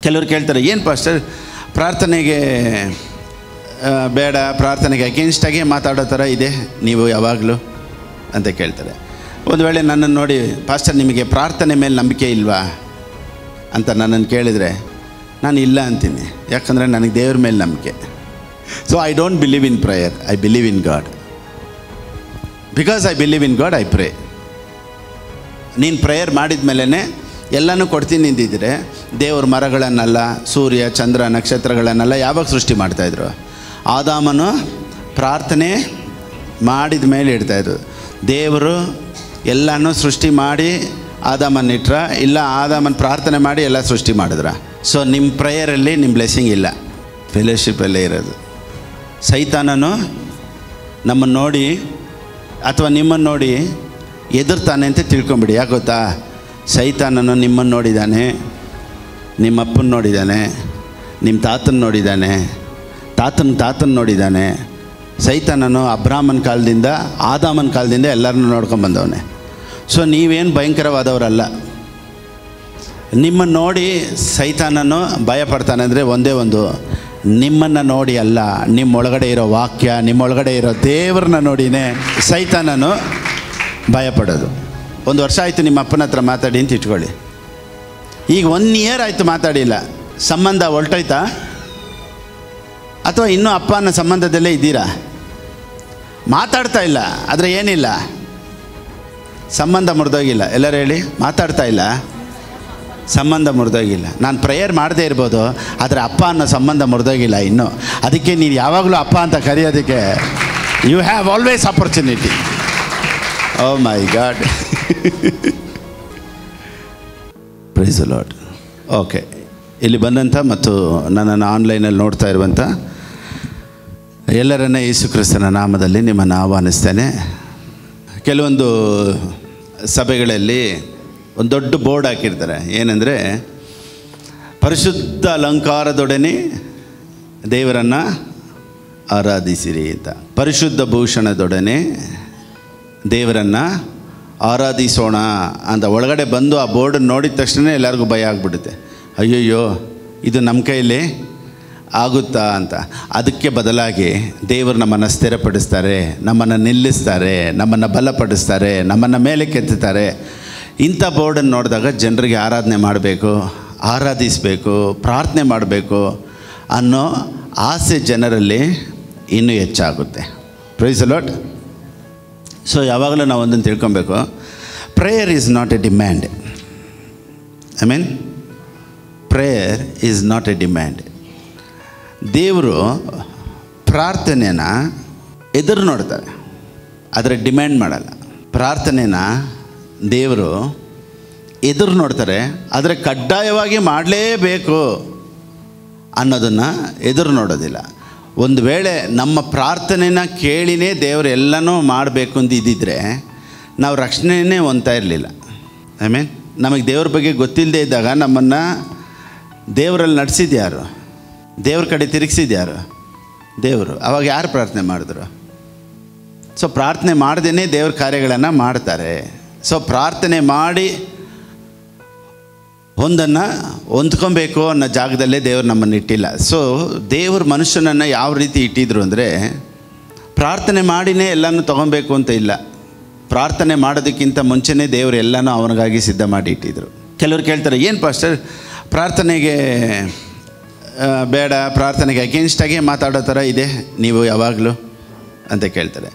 ಕೆಲವ್ರು ಕೇಳ್ತಾರೆ, ಏನು ಪಾಸ್ಟರ್ ಪ್ರಾರ್ಥನೆಗೆ ಬೇಡ, ಪ್ರಾರ್ಥನೆಗೆ ಅಗೇನ್ಸ್ಟಾಗೆ ಮಾತಾಡೋ ಥರ ಇದೆ ನೀವು ಯಾವಾಗಲೂ ಅಂತ ಕೇಳ್ತಾರೆ. ಒಂದು ವೇಳೆ ನನ್ನನ್ನು ನೋಡಿ, ಪಾಸ್ಟರ್ ನಿಮಗೆ ಪ್ರಾರ್ಥನೆ ಮೇಲೆ ನಂಬಿಕೆ ಇಲ್ವಾ ಅಂತ ನನ್ನನ್ನು ಕೇಳಿದರೆ ನಾನು ಇಲ್ಲ ಅಂತೀನಿ. ಯಾಕಂದರೆ ನನಗೆ ದೇವ್ರ ಮೇಲೆ ನಂಬಿಕೆ. So I don't believe in prayer, I believe in god. Because I believe in god I pray. ನೀನು ಪ್ರೇಯರ್ ಮಾಡಿದ ಮೇಲೇ ಎಲ್ಲನೂ ಕೊಡ್ತೀನಿ ನಿಂತಿದ್ರೆ, ದೇವ್ರ ಮರಗಳನ್ನೆಲ್ಲ, ಸೂರ್ಯ ಚಂದ್ರ ನಕ್ಷತ್ರಗಳನ್ನೆಲ್ಲ ಯಾವಾಗ ಸೃಷ್ಟಿ ಮಾಡ್ತಾಯಿದ್ರು? ಆದಾಮನು ಪ್ರಾರ್ಥನೆ ಮಾಡಿದ ಮೇಲೆ ಇಡ್ತಾಯಿದ್ರು. ದೇವರು ಎಲ್ಲನೂ ಸೃಷ್ಟಿ ಮಾಡಿ ಆದಾಮನ್ನಿಟ್ರ, ಇಲ್ಲ ಆದಾಮನ ಪ್ರಾರ್ಥನೆ ಮಾಡಿ ಎಲ್ಲ ಸೃಷ್ಟಿ ಮಾಡಿದ್ರ? ಸೊ ನಿಮ್ಮ ಪ್ರೇಯರಲ್ಲಿ ನಿಮ್ಮ ಬ್ಲೆಸ್ಸಿಂಗ್ ಇಲ್ಲ, ಫೆಲೋಶಿಪ್ಪಲ್ಲೇ ಇರೋದು. ಸೈತಾನನು ನಮ್ಮನ್ನು ನೋಡಿ ಅಥವಾ ನಿಮ್ಮನ್ನು ನೋಡಿ ಎದುರ್ತಾನೆ ಅಂತ ತಿಳ್ಕೊಂಬಿಡಿ. ಯಾಕೆ ಗೊತ್ತಾ? ಸೈತಾನನು ನಿಮ್ಮನ್ನು ನೋಡಿದ್ದಾನೆ, ನಿಮ್ಮ ಅಪ್ಪನ ನೋಡಿದ್ದಾನೆ, ನಿಮ್ಮ ತಾತನ ನೋಡಿದ್ದಾನೆ, ತಾತನ ನೋಡಿದ್ದಾನೆ. ಸೈತಾನನು ಅಬ್ರಾಹ್ಮನ ಕಾಲದಿಂದ ಆದಾಮನ ಕಾಲದಿಂದ ಎಲ್ಲರನ್ನೂ ನೋಡ್ಕೊಂಬಂದವನೇ. ಸೊ ನೀವೇನು ಭಯಂಕರವಾದವರಲ್ಲ. ನಿಮ್ಮನ್ನು ನೋಡಿ ಸೈತಾನನು ಭಯಪಡ್ತಾನೆ ಅಂದರೆ ಒಂದೇ ಒಂದು, ನಿಮ್ಮನ್ನು ನೋಡಿ ಅಲ್ಲ, ನಿಮ್ಮೊಳಗಡೆ ಇರೋ ವಾಕ್ಯ, ನಿಮ್ಮೊಳಗಡೆ ಇರೋ ದೇವ್ರನ್ನ ನೋಡಿನೇ ಸೈತಾನನು ಭಯಪಡೋದು. 1 ವರ್ಷ ಆಯಿತು ನಿಮ್ಮ ಅಪ್ಪನ ಹತ್ರ ಮಾತಾಡಿ ಅಂತ ಇಟ್ಕೊಳ್ಳಿ. ಈಗ 1 ಇಯರ್ ಆಯಿತು ಮಾತಾಡಿಲ್ಲ, ಸಂಬಂಧ ಹೊಲ್ಟೋಯ್ತಾ? ಅಥವಾ ಇನ್ನೂ ಅಪ್ಪನ ಸಂಬಂಧದಲ್ಲೇ ಇದ್ದೀರಾ? ಮಾತಾಡ್ತಾ ಇಲ್ಲ, ಆದರೆ ಏನಿಲ್ಲ, ಸಂಬಂಧ ಮುರಿದೋಗಿಲ್ಲ. ಎಲ್ಲರೂ ಹೇಳಿ, ಮಾತಾಡ್ತಾ ಇಲ್ಲ, ಸಂಬಂಧ ಮುರಿದೋಗಿಲ್ಲ. ನಾನು ಪ್ರೇಯರ್ ಮಾಡದೇ ಇರ್ಬೋದು, ಆದರೆ ಅಪ್ಪ ಅನ್ನೋ ಸಂಬಂಧ ಮುರಿದೋಗಿಲ್ಲ ಇನ್ನೂ. ಅದಕ್ಕೆ ನೀನು ಯಾವಾಗಲೂ ಅಪ್ಪ ಅಂತ ಕರೆಯೋದಕ್ಕೆ you have always opportunity. Oh my God, praise the Lord. Okay, ಇಲ್ಲಿ ಬಂದಂಥ ಮತ್ತು ನನ್ನನ್ನು ಆನ್ಲೈನಲ್ಲಿ ನೋಡ್ತಾ ಇರುವಂಥ ಎಲ್ಲರನ್ನ ಯೇಸು ಕ್ರಿಸ್ತನ ನಾಮದಲ್ಲಿ ನಿಮ್ಮನ್ನು ಆಹ್ವಾನಿಸ್ತೇನೆ. ಕೆಲವೊಂದು ಸಭೆಗಳಲ್ಲಿ ಒಂದು ದೊಡ್ಡ ಬೋರ್ಡ್ ಹಾಕಿರ್ತಾರೆ, ಏನಂದರೆ ಪರಿಶುದ್ಧ ಅಲಂಕಾರದೊಡನೆ ದೇವರನ್ನು ಆರಾಧಿಸಿರಿ ಅಂತ. ಪರಿಶುದ್ಧ ಭೂಷಣದೊಡನೆ ದೇವರನ್ನು ಆರಾಧಿಸೋಣ ಅಂತ ಒಳಗಡೆ ಬಂದು ಆ ಬೋರ್ಡನ್ನು ನೋಡಿದ ತಕ್ಷಣ ಎಲ್ಲರಿಗೂ ಭಯ ಆಗಿಬಿಡುತ್ತೆ. ಅಯ್ಯಯ್ಯೋ, ಇದು ನಮ್ಮ ಕೈಯಲ್ಲಿ ಆಗುತ್ತಾ ಅಂತ. ಅದಕ್ಕೆ ಬದಲಾಗಿ ದೇವರು ನಮ್ಮನ್ನು ಸ್ಥಿರಪಡಿಸ್ತಾರೆ, ನಮ್ಮನ್ನು ನಿಲ್ಲಿಸ್ತಾರೆ, ನಮ್ಮನ್ನು ಬಲಪಡಿಸ್ತಾರೆ, ನಮ್ಮನ್ನು ಮೇಲೆ ಕೆತ್ತುತ್ತಾರೆ. ಇಂಥ ಬೋರ್ಡನ್ನು ನೋಡಿದಾಗ ಜನರಿಗೆ ಆರಾಧನೆ ಮಾಡಬೇಕು, ಆರಾಧಿಸಬೇಕು, ಪ್ರಾರ್ಥನೆ ಮಾಡಬೇಕು ಅನ್ನೋ ಆಸೆ ಜನರಲ್ಲಿ ಇನ್ನೂ ಹೆಚ್ಚಾಗುತ್ತೆ. Price the lord. ಸೊ ಯಾವಾಗಲೂ ನಾವು ಒಂದನ್ನು ತಿಳ್ಕೊಬೇಕು, prayer is not a demand. I mean prayer is not a demand. ದೇವರು ಪ್ರಾರ್ಥನೆನ ಎದುರು ನೋಡ್ತಾರೆ, ಆದರೆ ಡಿಮ್ಯಾಂಡ್ ಮಾಡಲ್ಲ. ಪ್ರಾರ್ಥನೆನ ದೇವರು ಎದುರು ನೋಡ್ತಾರೆ, ಆದರೆ ಕಡ್ಡಾಯವಾಗಿ ಮಾಡಲೇಬೇಕು ಅನ್ನೋದನ್ನು ಎದುರು ನೋಡೋದಿಲ್ಲ. ಒಂದು ವೇಳೆ ನಮ್ಮ ಪ್ರಾರ್ಥನೆನ ಕೇಳಿನೇ ದೇವರು ಎಲ್ಲನೂ ಮಾಡಬೇಕು ಅಂತ ಇದ್ದಿದ್ರೆ ನಾವು ರಕ್ಷಣೆಯೇ ಹೊಂದ್ತಾ ಇರಲಿಲ್ಲ. ಐ ಮೀನ್ ನಮಗೆ ದೇವ್ರ ಬಗ್ಗೆ ಗೊತ್ತಿಲ್ಲದೆ ಇದ್ದಾಗ ನಮ್ಮನ್ನು ದೇವರಲ್ಲಿ ನಡೆಸಿದ್ಯಾರು? ದೇವ್ರ ಕಡೆ ತಿರುಗಿಸಿದ್ಯಾರು? ದೇವರು. ಆವಾಗ ಯಾರು ಪ್ರಾರ್ಥನೆ ಮಾಡಿದ್ರು? ಸೊ ಪ್ರಾರ್ಥನೆ ಮಾಡ್ದೇ ದೇವ್ರ ಕಾರ್ಯಗಳನ್ನು ಮಾಡ್ತಾರೆ. ಸೊ ಪ್ರಾರ್ಥನೆ ಮಾಡಿ ಒಂದನ್ನು ಹೊಂದ್ಕೊಬೇಕು ಅನ್ನೋ ಜಾಗದಲ್ಲೇ ದೇವ್ರು ನಮ್ಮನ್ನು ಇಟ್ಟಿಲ್ಲ. ಸೊ ದೇವ್ರ ಮನುಷ್ಯನನ್ನು ಯಾವ ರೀತಿ ಇಟ್ಟಿದ್ರು ಅಂದರೆ, ಪ್ರಾರ್ಥನೆ ಮಾಡಿನೇ ಎಲ್ಲನೂ ತೊಗೊಬೇಕು ಅಂತ ಇಲ್ಲ. ಪ್ರಾರ್ಥನೆ ಮಾಡೋದಕ್ಕಿಂತ ಮುಂಚೆನೇ ದೇವರು ಎಲ್ಲನೂ ಅವನಿಗಾಗಿ ಸಿದ್ಧ ಮಾಡಿ ಇಟ್ಟಿದ್ರು. ಕೆಲವ್ರು ಕೇಳ್ತಾರೆ, ಏನು ಪಾಸ್ಟರ್ ಪ್ರಾರ್ಥನೆಗೆ ಬೇಡ, ಪ್ರಾರ್ಥನೆಗೆ ಅಗೇನ್ಸ್ಟಾಗೆ ಮಾತಾಡೋ ಥರ ಇದೆ ನೀವು ಯಾವಾಗಲೂ ಅಂತ ಕೇಳ್ತಾರೆ.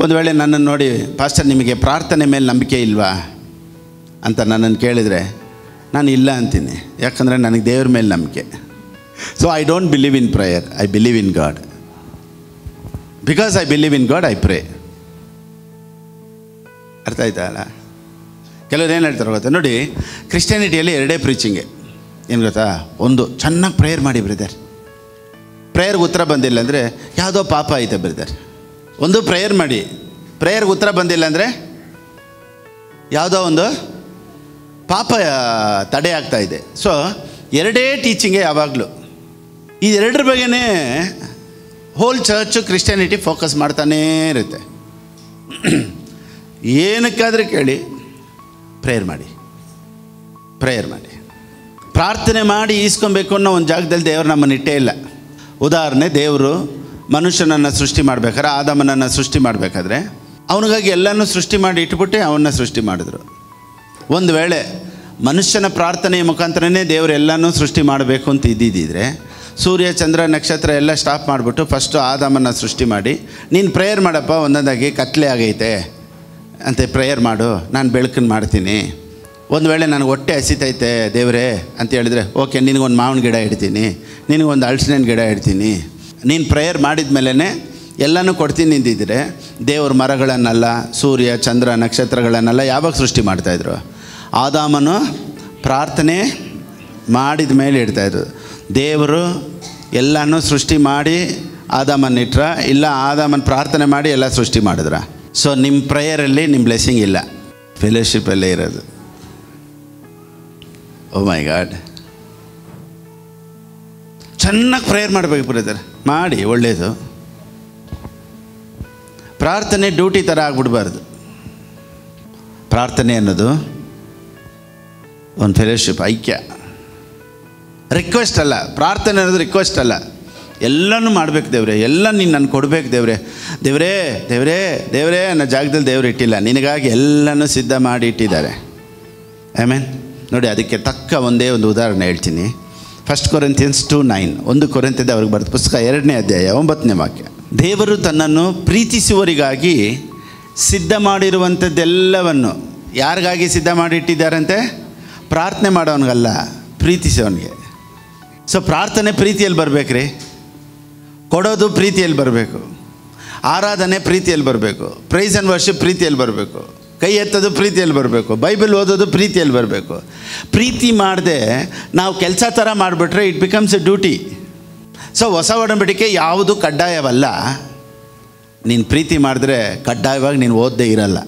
ಒಂದು ವೇಳೆ ನನ್ನನ್ನು ನೋಡಿ, ಪಾಸ್ಟರ್ ನಿಮಗೆ ಪ್ರಾರ್ಥನೆ ಮೇಲೆ ನಂಬಿಕೆ ಇಲ್ವಾ ಅಂತ ನನ್ನನ್ನು ಕೇಳಿದರೆ ನಾನು ಇಲ್ಲ ಅಂತೀನಿ. ಯಾಕಂದರೆ ನನಗೆ ದೇವ್ರ ಮೇಲೆ ನಂಬಿಕೆ. So I don't believe in prayer, I believe in god. Because I believe in god I pray. ಅರ್ಥ ಆಯ್ತಾ ಅಲ್ಲ? ಕೆಲವ್ರು ಏನು ಹೇಳ್ತಾರೆ ಗೊತ್ತಾ, ನೋಡಿ ಕ್ರಿಶ್ಚಿಯಾನಿಟಿಯಲ್ಲಿ 2 ಪ್ರೀಚಿಂಗೆ. ಏನು ಗೊತ್ತಾ, ಒಂದು ಚೆನ್ನಾಗಿ ಪ್ರೇಯರ್ ಮಾಡಿ ಬ್ರದರ್, ಪ್ರೇಯರ್ಗೆ ಉತ್ತರ ಬಂದಿಲ್ಲ ಅಂದರೆ ಯಾವುದೋ ಪಾಪ ಐತೆ ಬ್ರದರ್. ಒಂದು ಪ್ರೇಯರ್ ಮಾಡಿ, ಪ್ರೇಯರ್ಗೆ ಉತ್ತರ ಬಂದಿಲ್ಲ ಅಂದರೆ ಯಾವುದೋ ಒಂದು ಪಾಪ ತಡೆ ಆಗ್ತಾ ಇದೆ. ಸೊ 2 ಟೀಚಿಂಗೇ ಯಾವಾಗಲೂ. ಈ 2 ಬಗ್ಗೆನೇ ಹೋಲ್ ಚರ್ಚು ಕ್ರಿಶ್ಚಿಯಾನಿಟಿ ಫೋಕಸ್ ಮಾಡ್ತಾನೇ ಇರುತ್ತೆ. ಏನಕ್ಕಾದರೂ ಕೇಳಿ ಪ್ರೇಯರ್ ಮಾಡಿ, ಪ್ರೇಯರ್ ಮಾಡಿ. ಪ್ರಾರ್ಥನೆ ಮಾಡಿ ಈಸ್ಕೊಬೇಕು ಅನ್ನೋ ಒಂದು ಜಾಗದಲ್ಲಿ ದೇವರು ನಮ್ಮನ್ನು ಇಟ್ಟೇ ಇಲ್ಲ. ಉದಾಹರಣೆ, ದೇವರು ಮನುಷ್ಯನನ್ನು ಸೃಷ್ಟಿ ಮಾಡಬೇಕಾದ್ರೆ, ಆದಾಮನನ್ನು ಸೃಷ್ಟಿ ಮಾಡಬೇಕಾದ್ರೆ ಅವನಿಗಾಗಿ ಎಲ್ಲನೂ ಸೃಷ್ಟಿ ಮಾಡಿ ಇಟ್ಬಿಟ್ಟೆ ಅವನ್ನ ಸೃಷ್ಟಿ ಮಾಡಿದ್ರು. ಒಂದು ವೇಳೆ ಮನುಷ್ಯನ ಪ್ರಾರ್ಥನೆಯ ಮುಖಾಂತರನೇ ದೇವರು ಎಲ್ಲನೂ ಸೃಷ್ಟಿ ಮಾಡಬೇಕು ಅಂತ ಇದ್ದಿದ್ದರೆ, ಸೂರ್ಯ ಚಂದ್ರ ನಕ್ಷತ್ರ ಎಲ್ಲ ಸ್ಟಾಪ್ ಮಾಡಿಬಿಟ್ಟು ಫಸ್ಟು ಆದಾಮನ್ನು ಸೃಷ್ಟಿ ಮಾಡಿ, ನೀನು ಪ್ರೇಯರ್ ಮಾಡಪ್ಪ, ಒಂದೊಂದಾಗಿ ಕತ್ಲೆ ಆಗೈತೆ ಅಂತ ಪ್ರೇಯರ್ ಮಾಡು, ನಾನು ಬೆಳಕನ್ನು ಮಾಡ್ತೀನಿ. ಒಂದು ವೇಳೆ ನನಗೆ ಹೊಟ್ಟೆ ಹಸಿತೈತೆ ದೇವರೇ ಅಂತ ಹೇಳಿದರೆ, ಓಕೆ ನಿನಗೊಂದು ಮಾವಿನ ಗಿಡ ಇಡ್ತೀನಿ, ನಿನಗೊಂದು ಹಲಸಿನ ಗಿಡ ಇಡ್ತೀನಿ. ನೀನು ಪ್ರೇಯರ್ ಮಾಡಿದ ಮೇಲೇ ಎಲ್ಲನೂ ಕೊಡ್ತೀನಿ ನಿಂತಿದ್ದರೆ, ದೇವ್ರ ಮರಗಳನ್ನೆಲ್ಲ, ಸೂರ್ಯ ಚಂದ್ರ ನಕ್ಷತ್ರಗಳನ್ನೆಲ್ಲ ಯಾವಾಗ ಸೃಷ್ಟಿ ಮಾಡ್ತಾಯಿದ್ರು? ಆದಾಮನು ಪ್ರಾರ್ಥನೆ ಮಾಡಿದ ಮೇಲೆ ಇಡ್ತಾಯಿದ್ರು. ದೇವರು ಎಲ್ಲನೂ ಸೃಷ್ಟಿ ಮಾಡಿ ಆದಾಮನ ಇಟ್ರ, ಇಲ್ಲ ಆದಾಮನ ಪ್ರಾರ್ಥನೆ ಮಾಡಿ ಎಲ್ಲ ಸೃಷ್ಟಿ ಮಾಡಿದ್ರ? ಸೊ ನಿಮ್ಮ ಪ್ರೇಯರಲ್ಲಿ ನಿಮ್ಮ ಬ್ಲೆಸ್ಸಿಂಗ್ ಇಲ್ಲ, ಫೆಲೋಶಿಪ್ಪಲ್ಲೇ ಇರೋದು. ಓ ಮೈ ಗಾಡ್, ಚೆನ್ನಾಗಿ ಪ್ರೇಯರ್ ಮಾಡಬೇಕು ಬ್ರದರ್, ಮಾಡಿ ಒಳ್ಳೆಯದು. ಪ್ರಾರ್ಥನೆ ಡ್ಯೂಟಿ ಥರ ಆಗ್ಬಿಡ್ಬಾರ್ದು. ಪ್ರಾರ್ಥನೆ ಅನ್ನೋದು ಒಂದು ಫೆಲೋಶಿಪ್, ಐಕ್ಯ, ರಿಕ್ವೆಸ್ಟ್ ಅಲ್ಲ. ಪ್ರಾರ್ಥನೆ ಅನ್ನೋದು ರಿಕ್ವೆಸ್ಟ್ ಅಲ್ಲ. ಎಲ್ಲನೂ ಮಾಡಬೇಕು ದೇವ್ರೆ, ಎಲ್ಲ ನೀನು ನಾನು ಕೊಡಬೇಕು ದೇವ್ರೆ, ದೇವರೇ ದೇವರೇ ದೇವರೇ ಅನ್ನೋ ಜಾಗದಲ್ಲಿ ದೇವ್ರು ಇಟ್ಟಿಲ್ಲ, ನಿನಗಾಗಿ ಎಲ್ಲನೂ ಸಿದ್ಧ ಮಾಡಿ ಇಟ್ಟಿದ್ದಾರೆ. ಆಮೇನ್. ನೋಡಿ, ಅದಕ್ಕೆ ತಕ್ಕ ಒಂದೇ ಒಂದು ಉದಾಹರಣೆ ಹೇಳ್ತೀನಿ. 1 ಕೊರಿಂಥಿಯನ್ಸ್ 2:9, 1 ಕೊರಿಂಥದ ಅವ್ರಿಗೆ ಬರೆದ ಪುಸ್ತಕ 2ನೇ ಅಧ್ಯಾಯ 9ನೇ ವಾಕ್ಯ. ದೇವರು ತನ್ನನ್ನು ಪ್ರೀತಿಸುವವರಿಗಾಗಿ ಸಿದ್ಧ ಮಾಡಿರುವಂಥದ್ದೆಲ್ಲವನ್ನು ಯಾರಿಗಾಗಿ ಸಿದ್ಧ ಮಾಡಿಟ್ಟಿದ್ದಾರಂತೆ? ಪ್ರಾರ್ಥನೆ ಮಾಡೋನಿಗಲ್ಲ, ಪ್ರೀತಿಸೋನಿಗೆ. ಸೊ ಪ್ರಾರ್ಥನೆ ಪ್ರೀತಿಯಲ್ಲಿ ಬರಬೇಕ್ರಿ, ಕೊಡೋದು ಪ್ರೀತಿಯಲ್ಲಿ ಬರಬೇಕು, ಆರಾಧನೆ ಪ್ರೀತಿಯಲ್ಲಿ ಬರಬೇಕು, ಪ್ರೈಸ್ ಆ್ಯಂಡ್ ವರ್ಷಿಪ್ ಪ್ರೀತಿಯಲ್ಲಿ ಬರಬೇಕು, ಕೈ ಎತ್ತೋದು ಪ್ರೀತಿಯಲ್ಲಿ ಬರಬೇಕು, ಬೈಬಲ್ ಓದೋದು ಪ್ರೀತಿಯಲ್ಲಿ ಬರಬೇಕು. ಪ್ರೀತಿ ಮಾಡದೆ ನಾವು ಕೆಲಸ ಥರ ಮಾಡಿಬಿಟ್ರೆ it becomes A duty. So ಹೊಸ ಒಡಂಬಡಿಕೆ ಯಾವುದು ಕಡ್ಡಾಯವಲ್ಲ. ನೀನು ಪ್ರೀತಿ ಮಾಡಿದ್ರೆ ಕಡ್ಡಾಯವಾಗಿ ನೀನು ಓದದೇ ಇರಲ್ಲ,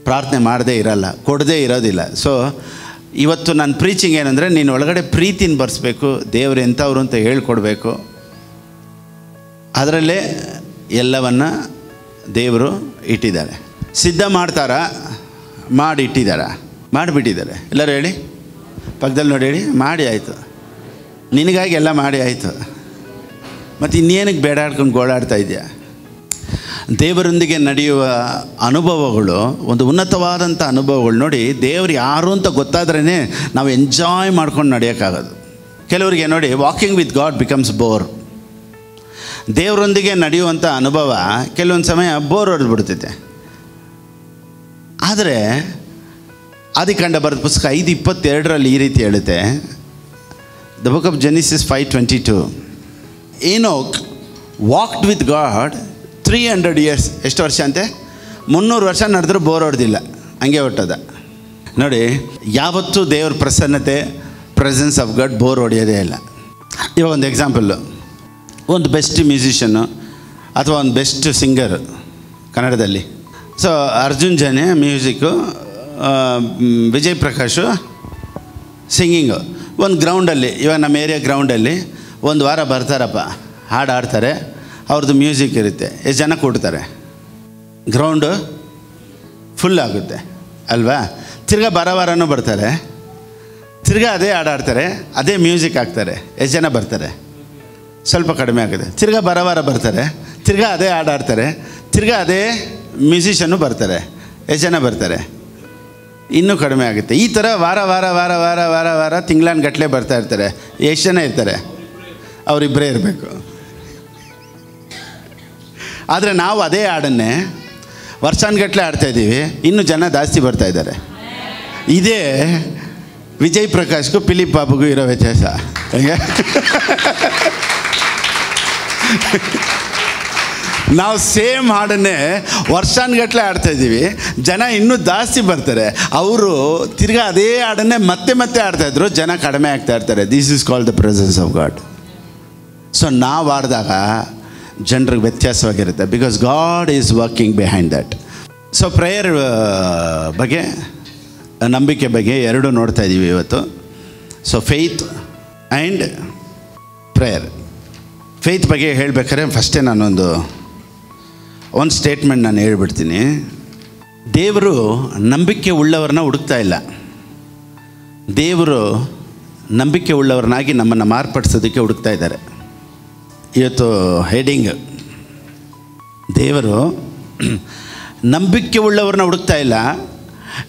ಪ್ರಾರ್ಥನೆ ಮಾಡದೇ ಇರಲ್ಲ, ಕೊಡದೇ ಇರೋದಿಲ್ಲ. ಸೊ ಇವತ್ತು ನನ್ನ ಪ್ರೀಚಿಂಗ್ ಏನಂದರೆ, ನೀನು ಒಳಗಡೆ ಪ್ರೀತಿನ ಬರೆಸ್ಬೇಕು, ದೇವರು ಎಂಥವ್ರು ಅಂತ ಹೇಳ್ಕೊಡ್ಬೇಕು. ಅದರಲ್ಲೇ ಎಲ್ಲವನ್ನು ದೇವರು ಇಟ್ಟಿದ್ದಾರೆ. ಸಿದ್ಧ ಮಾಡ್ತಾರಾ? ಮಾಡಿಟ್ಟಿದ್ದಾರಾ? ಮಾಡಿಬಿಟ್ಟಿದ್ದಾರೆ. ಎಲ್ಲರೂ ಹೇಳಿ, ಪಕ್ಕದಲ್ಲಿ ನೋಡಿ ಹೇಳಿ, ಮಾಡಿ ಆಯಿತು. ನಿನಗಾಗಿ ಎಲ್ಲ ಮಾಡಿ ಆಯಿತು, ಮತ್ತು ಇನ್ನೇನಕ್ಕೆ ಬೇಡಾಡ್ಕೊಂಡು ಗೋಳಾಡ್ತಾ ಇದೆಯಾ? ದೇವರೊಂದಿಗೆ ನಡೆಯುವ ಅನುಭವಗಳು ಒಂದು ಉನ್ನತವಾದಂಥ ಅನುಭವಗಳು. ನೋಡಿ, ದೇವರು ಯಾರು ಅಂತ ಗೊತ್ತಾದ್ರೇ ನಾವು ಎಂಜಾಯ್ ಮಾಡ್ಕೊಂಡು ನಡೆಯೋಕ್ಕಾಗೋದು. ಕೆಲವರಿಗೆ ನೋಡಿ, walking with god becomes bore. ದೇವರೊಂದಿಗೆ ನಡೆಯುವಂಥ ಅನುಭವ ಕೆಲವೊಂದು ಸಮಯ ಬೋರ್ ಹೊಡೆದ್ಬಿಡ್ತೈತೆ. ಆದರೆ ಆದಿಕಾಂಡ ಬರೆದ ಪುಸ್ತಕ 5:22 ಈ ರೀತಿ ಹೇಳುತ್ತೆ. The book of Genesis 5:22, Enoch walked with God 300 years. ಎಷ್ಟು ವರ್ಷ ಅಂತೆ? 300 ವರ್ಷ ನಡೆದ್ರೂ ಬೋರ್ ಹೊಡೆದಿಲ್ಲ, ಹಂಗೆ ಹೊಟ್ಟದ. ನೋಡಿ, ಯಾವತ್ತೂ ದೇವ್ರ ಪ್ರಸನ್ನತೆ, ಪ್ರೆಸೆನ್ಸ್ ಆಫ್ ಗಾಡ್ ಬೋರ್ ಹೊಡೆಯೋದೇ ಇಲ್ಲ. ಇವಾಗ ಒಂದು ಎಕ್ಸಾಂಪಲ್ಲು, ಒಂದು ಬೆಸ್ಟ್ ಮ್ಯೂಸಿಷನ್ನು ಅಥವಾ ಒಂದು ಬೆಸ್ಟ್ ಸಿಂಗರು ಕನ್ನಡದಲ್ಲಿ. So Arjun Janya music, Vijay Prakash singing. ಒಂದು ಗ್ರೌಂಡಲ್ಲಿ, ಇವಾಗ ನಮ್ಮ ಏರಿಯಾ ಗ್ರೌಂಡಲ್ಲಿ ಒಂದು ವಾರ ಬರ್ತಾರಪ್ಪ, ಹಾಡು ಆಡ್ತಾರೆ, ಅವ್ರದ್ದು ಮ್ಯೂಸಿಕ್ ಇರುತ್ತೆ, ಎಷ್ಟು ಜನ ಕೊಡ್ತಾರೆ, ಗ್ರೌಂಡು ಫುಲ್ ಆಗುತ್ತೆ ಅಲ್ವಾ? ತಿರ್ಗಾ ವಾರನೂ ಬರ್ತಾರೆ, ತಿರ್ಗಾ ಅದೇ ಹಾಡಾಡ್ತಾರೆ, ಅದೇ ಮ್ಯೂಸಿಕ್ ಹಾಕ್ತಾರೆ, ಎಷ್ಟು ಜನ ಬರ್ತಾರೆ? ಸ್ವಲ್ಪ ಕಡಿಮೆ ಆಗುತ್ತೆ. ತಿರ್ಗಾ ವಾರ ಬರ್ತಾರೆ, ತಿರ್ಗಾ ಅದೇ ಹಾಡಾಡ್ತಾರೆ, ತಿರ್ಗಾ ಅದೇ ಮ್ಯೂಸಿಷನ್ನು ಬರ್ತಾರೆ, ಎಷ್ಟು ಜನ ಬರ್ತಾರೆ? ಇನ್ನೂ ಕಡಿಮೆ ಆಗುತ್ತೆ. ಈ ಥರ ವಾರ ವಾರ ವಾರ ವಾರ ವಾರ ವಾರ ತಿಂಗಳಾನ್ಗಟ್ಟಲೆ ಬರ್ತಾ ಇರ್ತಾರೆ. ಎಷ್ಟು ಜನ ಇರ್ತಾರೆ? ಅವರಿಬ್ಬರೇ ಇರಬೇಕು. ಆದರೆ ನಾವು ಅದೇ ಹಾಡನ್ನೇ ವರ್ಷಾನ್ಗಟ್ಟಲೆ ಆಡ್ತಾಯಿದ್ದೀವಿ, ಇನ್ನೂ ಜನ ಜಾಸ್ತಿ ಬರ್ತಾಯಿದ್ದಾರೆ. ಇದೇ ವಿಜಯ್ ಪ್ರಕಾಶ್ಗೂ ಫಿಲಿಪ್ ಬಾಬುಗೂ ಇರೋ ವ್ಯತ್ಯಾಸ. ನಾವು ಸೇಮ್ ಹಾಡನ್ನೇ ವರ್ಷಾನ್ಗಟ್ಟಲೆ ಆಡ್ತಾಯಿದ್ದೀವಿ, ಜನ ಇನ್ನೂ ಜಾಸ್ತಿ ಬರ್ತಾರೆ. ಅವರು ತಿರ್ಗಾ ಅದೇ ಹಾಡನ್ನೇ ಮತ್ತೆ ಮತ್ತೆ ಆಡ್ತಾಯಿದ್ರು, ಜನ ಕಡಿಮೆ ಆಗ್ತಾ ಇರ್ತಾರೆ. This is called the presence of God. So ನಾವು ಆಡಿದಾಗ ಜನರಿಗೆ ವ್ಯತ್ಯಾಸವಾಗಿರುತ್ತೆ, because God is working behind that. So prayer ಬಗ್ಗೆ, ನಂಬಿಕೆ ಬಗ್ಗೆ ಎರಡೂ ನೋಡ್ತಾ ಇದ್ದೀವಿ ಇವತ್ತು. So faith and prayer. Faith ಬಗ್ಗೆ ಹೇಳಬೇಕಾದ್ರೆ ಫಸ್ಟೇ ನಾನೊಂದು ಸ್ಟೇಟ್ಮೆಂಟ್ ನಾನು ಹೇಳ್ಬಿಡ್ತೀನಿ. ದೇವರು ನಂಬಿಕೆ ಉಳ್ಳವರನ್ನ ಹುಡುಕ್ತಾ ಇಲ್ಲ, ದೇವರು ನಂಬಿಕೆ ಉಳ್ಳವ್ರನ್ನಾಗಿ ನಮ್ಮನ್ನು ಮಾರ್ಪಡಿಸೋದಕ್ಕೆ ಹುಡುಕ್ತಾ ಇದ್ದಾರೆ. ಇವತ್ತು ಹೆಡಿಂಗ್, ದೇವರು ನಂಬಿಕೆ ಉಳ್ಳವ್ರನ್ನ ಹುಡುಕ್ತಾ ಇಲ್ಲ,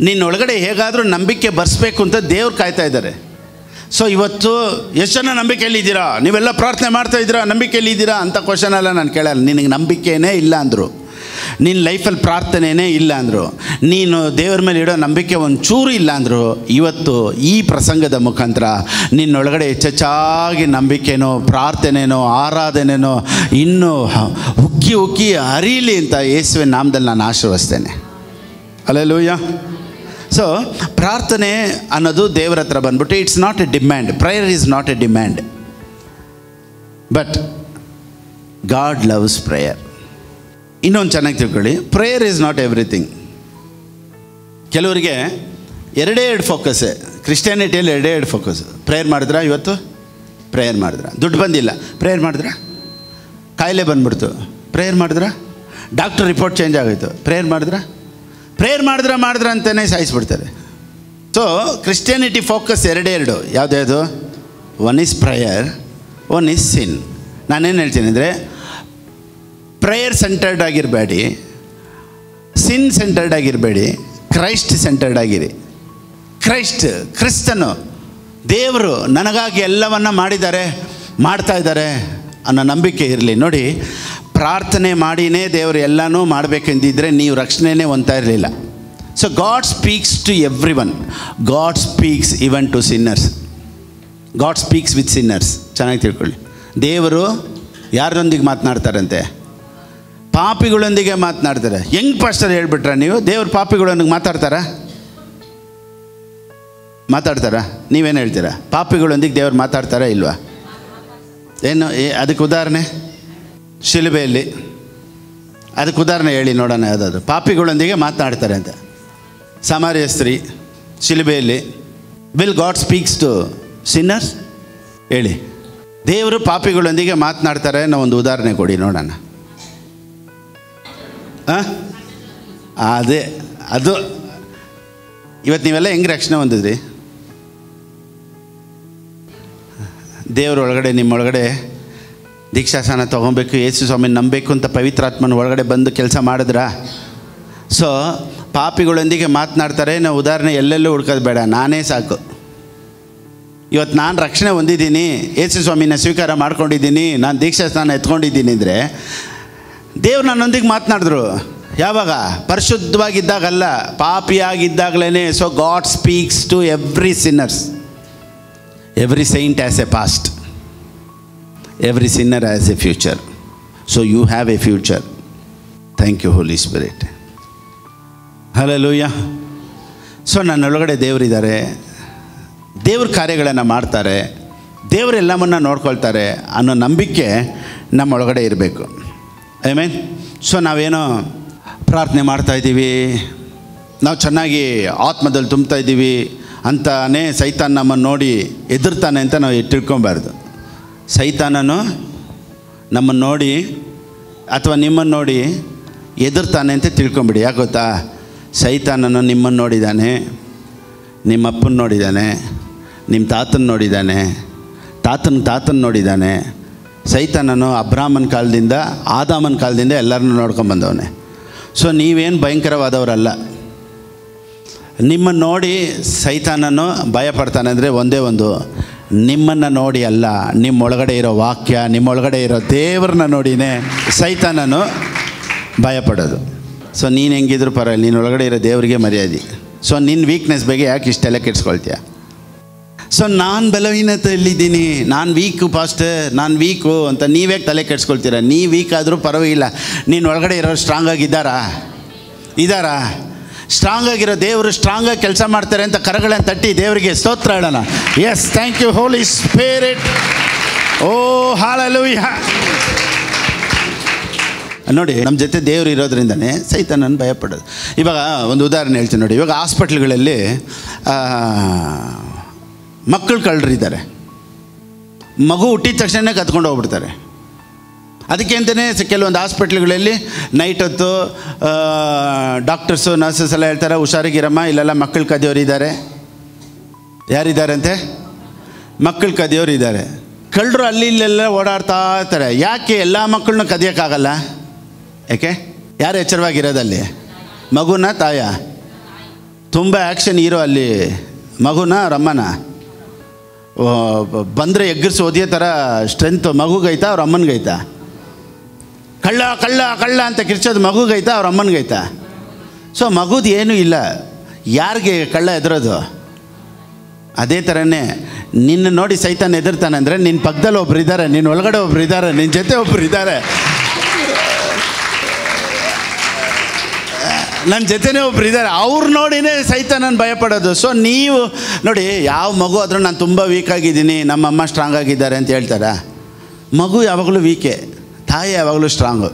ನಿನ್ನೊಳಗಡೆ ಹೇಗಾದರೂ ನಂಬಿಕೆ ಬರೆಸ್ಬೇಕು ಅಂತ ದೇವ್ರು ಕಾಯ್ತಾ ಇದ್ದಾರೆ. ಸೊ ಇವತ್ತು ಎಷ್ಟು ಜನ ನಂಬಿಕೆಯಲ್ಲಿದ್ದೀರಾ, ನೀವೆಲ್ಲ ಪ್ರಾರ್ಥನೆ ಮಾಡ್ತಾಯಿದ್ದೀರಾ, ನಂಬಿಕೆಯಲ್ಲಿದ್ದೀರಾ ಅಂತ ಕ್ವಶನ್ ಎಲ್ಲ ನಾನು ಕೇಳಲ್ಲ. ನಿನಗೆ ನಂಬಿಕೆಯೇ ಇಲ್ಲ ಅಂದರು, ನಿನ್ನ ಲೈಫಲ್ಲಿ ಪ್ರಾರ್ಥನೆಯೇ ಇಲ್ಲ ಅಂದರು, ನೀನು ದೇವ್ರ ಮೇಲೆ ಇಡೋ ನಂಬಿಕೆ ಒಂಚೂರು ಇಲ್ಲ ಅಂದರು, ಇವತ್ತು ಈ ಪ್ರಸಂಗದ ಮುಖಾಂತರ ನಿನ್ನೊಳಗಡೆ ಹೆಚ್ಚೆಚ್ಚಾಗಿ ನಂಬಿಕೆನೋ ಪ್ರಾರ್ಥನೆನೋ ಆರಾಧನೆನೋ ಇನ್ನೂ ಉಕ್ಕಿ ಉಕ್ಕಿ ಹರೀಲಿ ಅಂತ ಯೇಸುವಿನ ನಾಮದಲ್ಲಿ ನಾನು ಆಶೀರ್ವದಿಸ್ತೇನೆ. ಹಲ್ಲೆಲೂಯಾ. ಸೊ ಪ್ರಾರ್ಥನೆ ಅನ್ನೋದು ದೇವರ ಹತ್ರ ಬಂದ್ಬಿಟ್ಟು it's not a demand. Prayer is not a demand, but god loves prayer. ಇನ್ನೊಂದು ಚೆನ್ನಾಗಿ ತಿಳ್ಕೊಳ್ಳಿ, ಪ್ರೇಯರ್ ಈಸ್ ನಾಟ್ ಎವ್ರಿಥಿಂಗ್. ಕೆಲವರಿಗೆ ಎರಡೇ ಫೋಕಸ್ಸೇ, ಕ್ರಿಶ್ಚಿಯಾನಿಟಿಯಲ್ಲಿ ಎರಡೇ ಫೋಕಸ್. ಪ್ರೇಯರ್ ಮಾಡಿದ್ರಾ, ಇವತ್ತು ಪ್ರೇಯರ್ ಮಾಡಿದ್ರಾ, ದುಡ್ಡು ಬಂದಿಲ್ಲ ಪ್ರೇಯರ್ ಮಾಡಿದ್ರಾ, ಕಾಯಿಲೆ ಬಂದ್ಬಿಡ್ತು ಪ್ರೇಯರ್ ಮಾಡಿದ್ರಾ, ಡಾಕ್ಟರ್ ರಿಪೋರ್ಟ್ ಚೇಂಜ್ ಆಗೋಯ್ತು ಪ್ರೇಯರ್ ಮಾಡಿದ್ರಾ, ಪ್ರೇಯರ್ ಮಾಡಿದ್ರೆ ಅಂತಲೇ ಸಾಯಿಸ್ಬಿಡ್ತಾರೆ. ಸೊ ಕ್ರಿಶ್ಚಿಯಾನಿಟಿ ಫೋಕಸ್ ಎರಡೇ, ಯಾವುದ್ಯಾವುದು? One is prayer, one is sin. ನಾನೇನು ಹೇಳ್ತೀನಿ ಅಂದರೆ, ಪ್ರೇಯರ್ ಸೆಂಟರ್ಡ್ ಆಗಿರಬೇಡಿ, ಸಿನ್ ಸೆಂಟರ್ಡ್ ಆಗಿರಬೇಡಿ, ಕ್ರೈಸ್ಟ್ ಸೆಂಟರ್ಡ್ ಆಗಿರಿ. ಕ್ರಿಸ್ತನು ದೇವರು ನನಗಾಗಿ ಎಲ್ಲವನ್ನ ಮಾಡಿದ್ದಾರೆ, ಮಾಡ್ತಾ ಇದ್ದಾರೆ ಅನ್ನೋ ನಂಬಿಕೆ ಇರಲಿ. ನೋಡಿ, ಪ್ರಾರ್ಥನೆ ಮಾಡಿನೇ ದೇವರು ಎಲ್ಲನೂ ಮಾಡಬೇಕೆಂದಿದ್ದರೆ ನೀವು ರಕ್ಷಣೆನೇ ಹೊಂದ್ತಾ ಇರಲಿಲ್ಲ. So God speaks to every one. God speaks even to sinners. God speaks with sinners. ಚೆನ್ನಾಗಿ ತಿಳ್ಕೊಳ್ಳಿ, ದೇವರು ಯಾರೊಂದಿಗೆ ಮಾತನಾಡ್ತಾರಂತೆ? ಪಾಪಿಗಳೊಂದಿಗೆ ಮಾತನಾಡ್ತಾರೆ. ಹೆಂಗೆ ಪಾಸ್ಟರ್ ಹೇಳ್ಬಿಟ್ರ ನೀವು? ದೇವ್ರ ಪಾಪಿಗಳೊಂದಿಗೆ ಮಾತಾಡ್ತಾರಾ? ನೀವೇನು ಹೇಳ್ತೀರಾ? ಪಾಪಿಗಳೊಂದಿಗೆ ದೇವ್ರು ಮಾತಾಡ್ತಾರಾ ಇಲ್ವಾ? ಏನು ಅದಕ್ಕೆ ಉದಾಹರಣೆ? ಶಿಲುಬೆಯಲ್ಲಿ ಅದಕ್ಕೆ ಉದಾಹರಣೆ ಹೇಳಿ ನೋಡೋಣ. ಯಾವುದಾದ್ರು ಪಾಪಿಗಳೊಂದಿಗೆ ಮಾತನಾಡ್ತಾರೆ ಅಂತ. ಸಮಾರ್ಯ ಸ್ತ್ರೀ ಶಿಲುಬೆಯಲ್ಲಿ. Will God speaks to sinners? ಹೇಳಿ, ದೇವರು ಪಾಪಿಗಳೊಂದಿಗೆ ಮಾತನಾಡ್ತಾರೆ ಅನ್ನೋ ಒಂದು ಉದಾಹರಣೆ ಕೊಡಿ ನೋಡೋಣ. ಅದು ಇವತ್ತು ನೀವೆಲ್ಲ ಹೆಂಗೆ ರಕ್ಷಣೆ ಹೊಂದಿದ್ರಿ? ದೇವರೊಳಗಡೆ ನಿಮ್ಮೊಳಗಡೆ ದೀಕ್ಷಾಸ್ನಾನ ತೊಗೊಬೇಕು, ಯೇಸು ಸ್ವಾಮಿ ನಂಬಬೇಕು ಅಂತ ಪವಿತ್ರಾತ್ಮನ ಒಳಗಡೆ ಬಂದು ಕೆಲಸ ಮಾಡಿದ್ರಾ? ಸೊ ಪಾಪಿಗಳೊಂದಿಗೆ ಮಾತನಾಡ್ತಾರೆ ಅನ್ನೋ ಉದಾಹರಣೆ ಎಲ್ಲೆಲ್ಲೂ ಹುಡ್ಕೋದು ಬೇಡ, ನಾನೇ ಸಾಕು. ಇವತ್ತು ನಾನು ರಕ್ಷಣೆ ಹೊಂದಿದ್ದೀನಿ, ಯೇಸು ಸ್ವಾಮಿನ ಸ್ವೀಕಾರ ಮಾಡ್ಕೊಂಡಿದ್ದೀನಿ, ನಾನು ದೀಕ್ಷಾಸ್ನಾನ ಎತ್ಕೊಂಡಿದ್ದೀನಿ ಅಂದರೆ ದೇವ್ರು ನನ್ನೊಂದಿಗೆ ಮಾತನಾಡಿದ್ರು. ಯಾವಾಗ? ಪರಿಶುದ್ಧವಾಗಿದ್ದಾಗಲ್ಲ, ಪಾಪಿಯಾಗಿದ್ದಾಗಲೇ. So God speaks to every sinners. Every saint has a past, every sinner has a future. So you have a future. Thank you Holi Spirit. Hallelujah. So ನನ್ನೊಳಗಡೆ ದೇವರಿದ್ದಾರೆ, ದೇವ್ರ ಕಾರ್ಯಗಳನ್ನು ಮಾಡ್ತಾರೆ, ದೇವರೆಲ್ಲವನ್ನ ನೋಡ್ಕೊಳ್ತಾರೆ ಅನ್ನೋ ನಂಬಿಕೆ ನಮ್ಮೊಳಗಡೆ ಇರಬೇಕು. ಆಮೇನ್. ಸೊ ನಾವೇನೋ ಪ್ರಾರ್ಥನೆ ಮಾಡ್ತಾಯಿದ್ದೀವಿ, ನಾವು ಚೆನ್ನಾಗಿ ಆತ್ಮದಲ್ಲಿ ತುಂಬ್ತಾ ಇದ್ದೀವಿ ಅಂತಾನೆ ಸೈತಾನ್ ನಮ್ಮನ್ನು ನೋಡಿ ಎದುರ್ತಾನೆ ಅಂತ ನಾವು ತಿಳ್ಕೊಬಾರ್ದು. ಸೈತಾನನು ನಮ್ಮನ್ನು ನೋಡಿ ಅಥವಾ ನಿಮ್ಮನ್ನು ನೋಡಿ ಎದುರ್ತಾನೆ ಅಂತ ತಿಳ್ಕೊಂಬಿಡಿ. ಯಾಕೆ ಗೊತ್ತಾ? ಸೈತಾನನು ನಿಮ್ಮನ್ನು ನೋಡಿದ್ದಾನೆ, ನಿಮ್ಮ ಅಪ್ಪನ ನೋಡಿದ್ದಾನೆ, ನಿಮ್ಮ ತಾತನ ನೋಡಿದ್ದಾನೆ, ತಾತನ ನೋಡಿದ್ದಾನೆ. ಸೈತಾನನು ಅಬ್ರಾಹ್ಮನ ಕಾಲದಿಂದ ಆದಾಮನ ಕಾಲದಿಂದ ಎಲ್ಲರನ್ನೂ ನೋಡ್ಕೊಂಬಂದವನೇ. ಸೊ ನೀವೇನು ಭಯಂಕರವಾದವರಲ್ಲ. ನಿಮ್ಮನ್ನು ನೋಡಿ ಸೈತಾನನು ಭಯಪಡ್ತಾನೆ ಅಂದರೆ ಒಂದೇ ಒಂದು, ನಿಮ್ಮನ್ನು ನೋಡಿ ಅಲ್ಲ, ನಿಮ್ಮೊಳಗಡೆ ಇರೋ ವಾಕ್ಯ, ನಿಮ್ಮೊಳಗಡೆ ಇರೋ ದೇವ್ರನ್ನ ನೋಡಿನೇ ಸೈತಾನನು ಭಯಪಡೋದು. ಸೊ ನೀನು ಹೆಂಗಿದ್ರು ಪರವಾಗಿಲ್ಲ, ನಿನ್ನೊಳಗಡೆ ಇರೋ ದೇವರಿಗೆ ಮರ್ಯಾದೆ. ಸೊ ನಿನ್ನ ವೀಕ್ನೆಸ್ ಬಗ್ಗೆ ಯಾಕೆ ಇಷ್ಟೆಲ್ಲ ಕೆಡ್ಸ್ಕೊಳ್ತೀಯ? ಸೊ ನಾನು ಬಲಹೀನತೆಯಲ್ಲಿದ್ದೀನಿ, ನಾನು ವೀಕು ಪಾಸ್ಟರ್, ನಾನು ವೀಕು ಅಂತ ನೀವೇ ತಲೆ ಕೆಡ್ಸ್ಕೊಳ್ತೀರ. ನೀ ವೀಕ್ ಆದರೂ ಪರವಾಗಿಲ್ಲ, ನೀನು ಒಳಗಡೆ ಇರೋರು ಸ್ಟ್ರಾಂಗ್ ಆಗಿದ್ದಾರಾ? ಸ್ಟ್ರಾಂಗ್ ಆಗಿರೋ ದೇವರು ಸ್ಟ್ರಾಂಗಾಗಿ ಕೆಲಸ ಮಾಡ್ತಾರೆ ಅಂತ ಕರಗಳನ್ನು ತಟ್ಟಿ ದೇವರಿಗೆ ಸ್ತೋತ್ರ ಹೇಳೋಣ. Yes, thank you Holi Spirit. Oh hallelujah. ನೋಡಿ, ನಮ್ಮ ಜೊತೆ ದೇವರು ಇರೋದ್ರಿಂದನೇ ಸೈತಾನನ್ನು ಭಯಪಡೋದು. ಇವಾಗ ಒಂದು ಉದಾಹರಣೆ ಹೇಳ್ತೀನಿ ನೋಡಿ. ಇವಾಗ ಹಾಸ್ಪಿಟ್ಲ್ಗಳಲ್ಲಿ ಮಕ್ಕಳು ಕಳ್ಳರಿದ್ದಾರೆ, ಮಗು ಹುಟ್ಟಿದ ತಕ್ಷಣ ಕತ್ಕೊಂಡು ಹೋಗ್ಬಿಡ್ತಾರೆ. ಅದಕ್ಕೆ ಅಂತಲೇ ಕೆಲವೊಂದು ಹಾಸ್ಪಿಟ್ಲ್ಗಳಲ್ಲಿ ನೈಟ್ ಹೊತ್ತು ಡಾಕ್ಟರ್ಸು ನರ್ಸಸ್ ಎಲ್ಲ ಹೇಳ್ತಾರೆ, ಹುಷಾರಾಗಿರಮ್ಮ, ಇಲ್ಲೆಲ್ಲ ಮಕ್ಕಳು ಕದಿಯೋರಿದ್ದಾರೆ. ಯಾರಿದ್ದಾರೆ ಅಂತೆ? ಮಕ್ಕಳು ಕದಿಯೋರು ಇದ್ದಾರೆ. ಕಳ್ಳರು ಅಲ್ಲಿ ಇಲ್ಲೆಲ್ಲ ಓಡಾಡ್ತಾ ಇರ್ತಾರೆ. ಯಾಕೆ ಎಲ್ಲ ಮಕ್ಕಳನ್ನ ಕದಿಯೋಕ್ಕಾಗಲ್ಲ? ಯಾಕೆ? ಯಾರು ಎಚ್ಚರವಾಗಿರೋದಲ್ಲಿ? ಮಗುನ ತಾಯ? ತುಂಬ ಆ್ಯಕ್ಷನ್ ಹೀರೋ ಅಲ್ಲಿ. ಮಗುನ ರಮ್ಮನ ಬಂದರೆ ಎಗ್ಗರಿಸಿ ಓದಿಯೋ ಥರ ಸ್ಟ್ರೆಂತ್ ಮಗುಗೈತಾ ಅವ್ರ ಅಮ್ಮನಿಗೈತಾ? ಕಳ್ಳ ಕಳ್ಳ ಕಳ್ಳ ಅಂತ ಕಿರ್ಚೋದು ಮಗುಗೈತಾ ಅವ್ರ ಅಮ್ಮನಿಗೈತಾ? ಸೊ ಮಗುದು ಏನೂ ಇಲ್ಲ. ಯಾರಿಗೆ ಕಳ್ಳ ಎದುರೋದು? ಅದೇ ಥರನೇ ನಿನ್ನ ನೋಡಿ ಸೈತಾನ್ ಎದುರ್ತಾನೆ ಅಂದರೆ ನಿನ್ನ ಪಕ್ಕದಲ್ಲಿ ಒಬ್ರು ಇದ್ದಾರೆ, ನಿನ್ನ ಒಳಗಡೆ ಒಬ್ರು ಇದ್ದಾರೆ, ನಿನ್ನ ಜೊತೆ ಒಬ್ರು ಇದ್ದಾರೆ, ನನ್ನ ಜೊತೆನೇ ಒಬ್ರು ಇದ್ದಾರೆ. ಅವ್ರು ನೋಡಿನೇ ಸೈತಾನನ್ನು ಭಯಪಡೋದು. ಸೊ ನೀವು ನೋಡಿ, ಯಾವ ಮಗು ಆದರೂ ನಾನು ತುಂಬ ವೀಕ್ ಆಗಿದ್ದೀನಿ, ನಮ್ಮಮ್ಮ ಸ್ಟ್ರಾಂಗ್ ಆಗಿದ್ದಾರೆ ಅಂತ ಹೇಳ್ತಾರಾ? ಮಗು ಯಾವಾಗಲೂ ವೀಕೆ, ತಾಯಿ ಯಾವಾಗಲೂ ಸ್ಟ್ರಾಂಗು.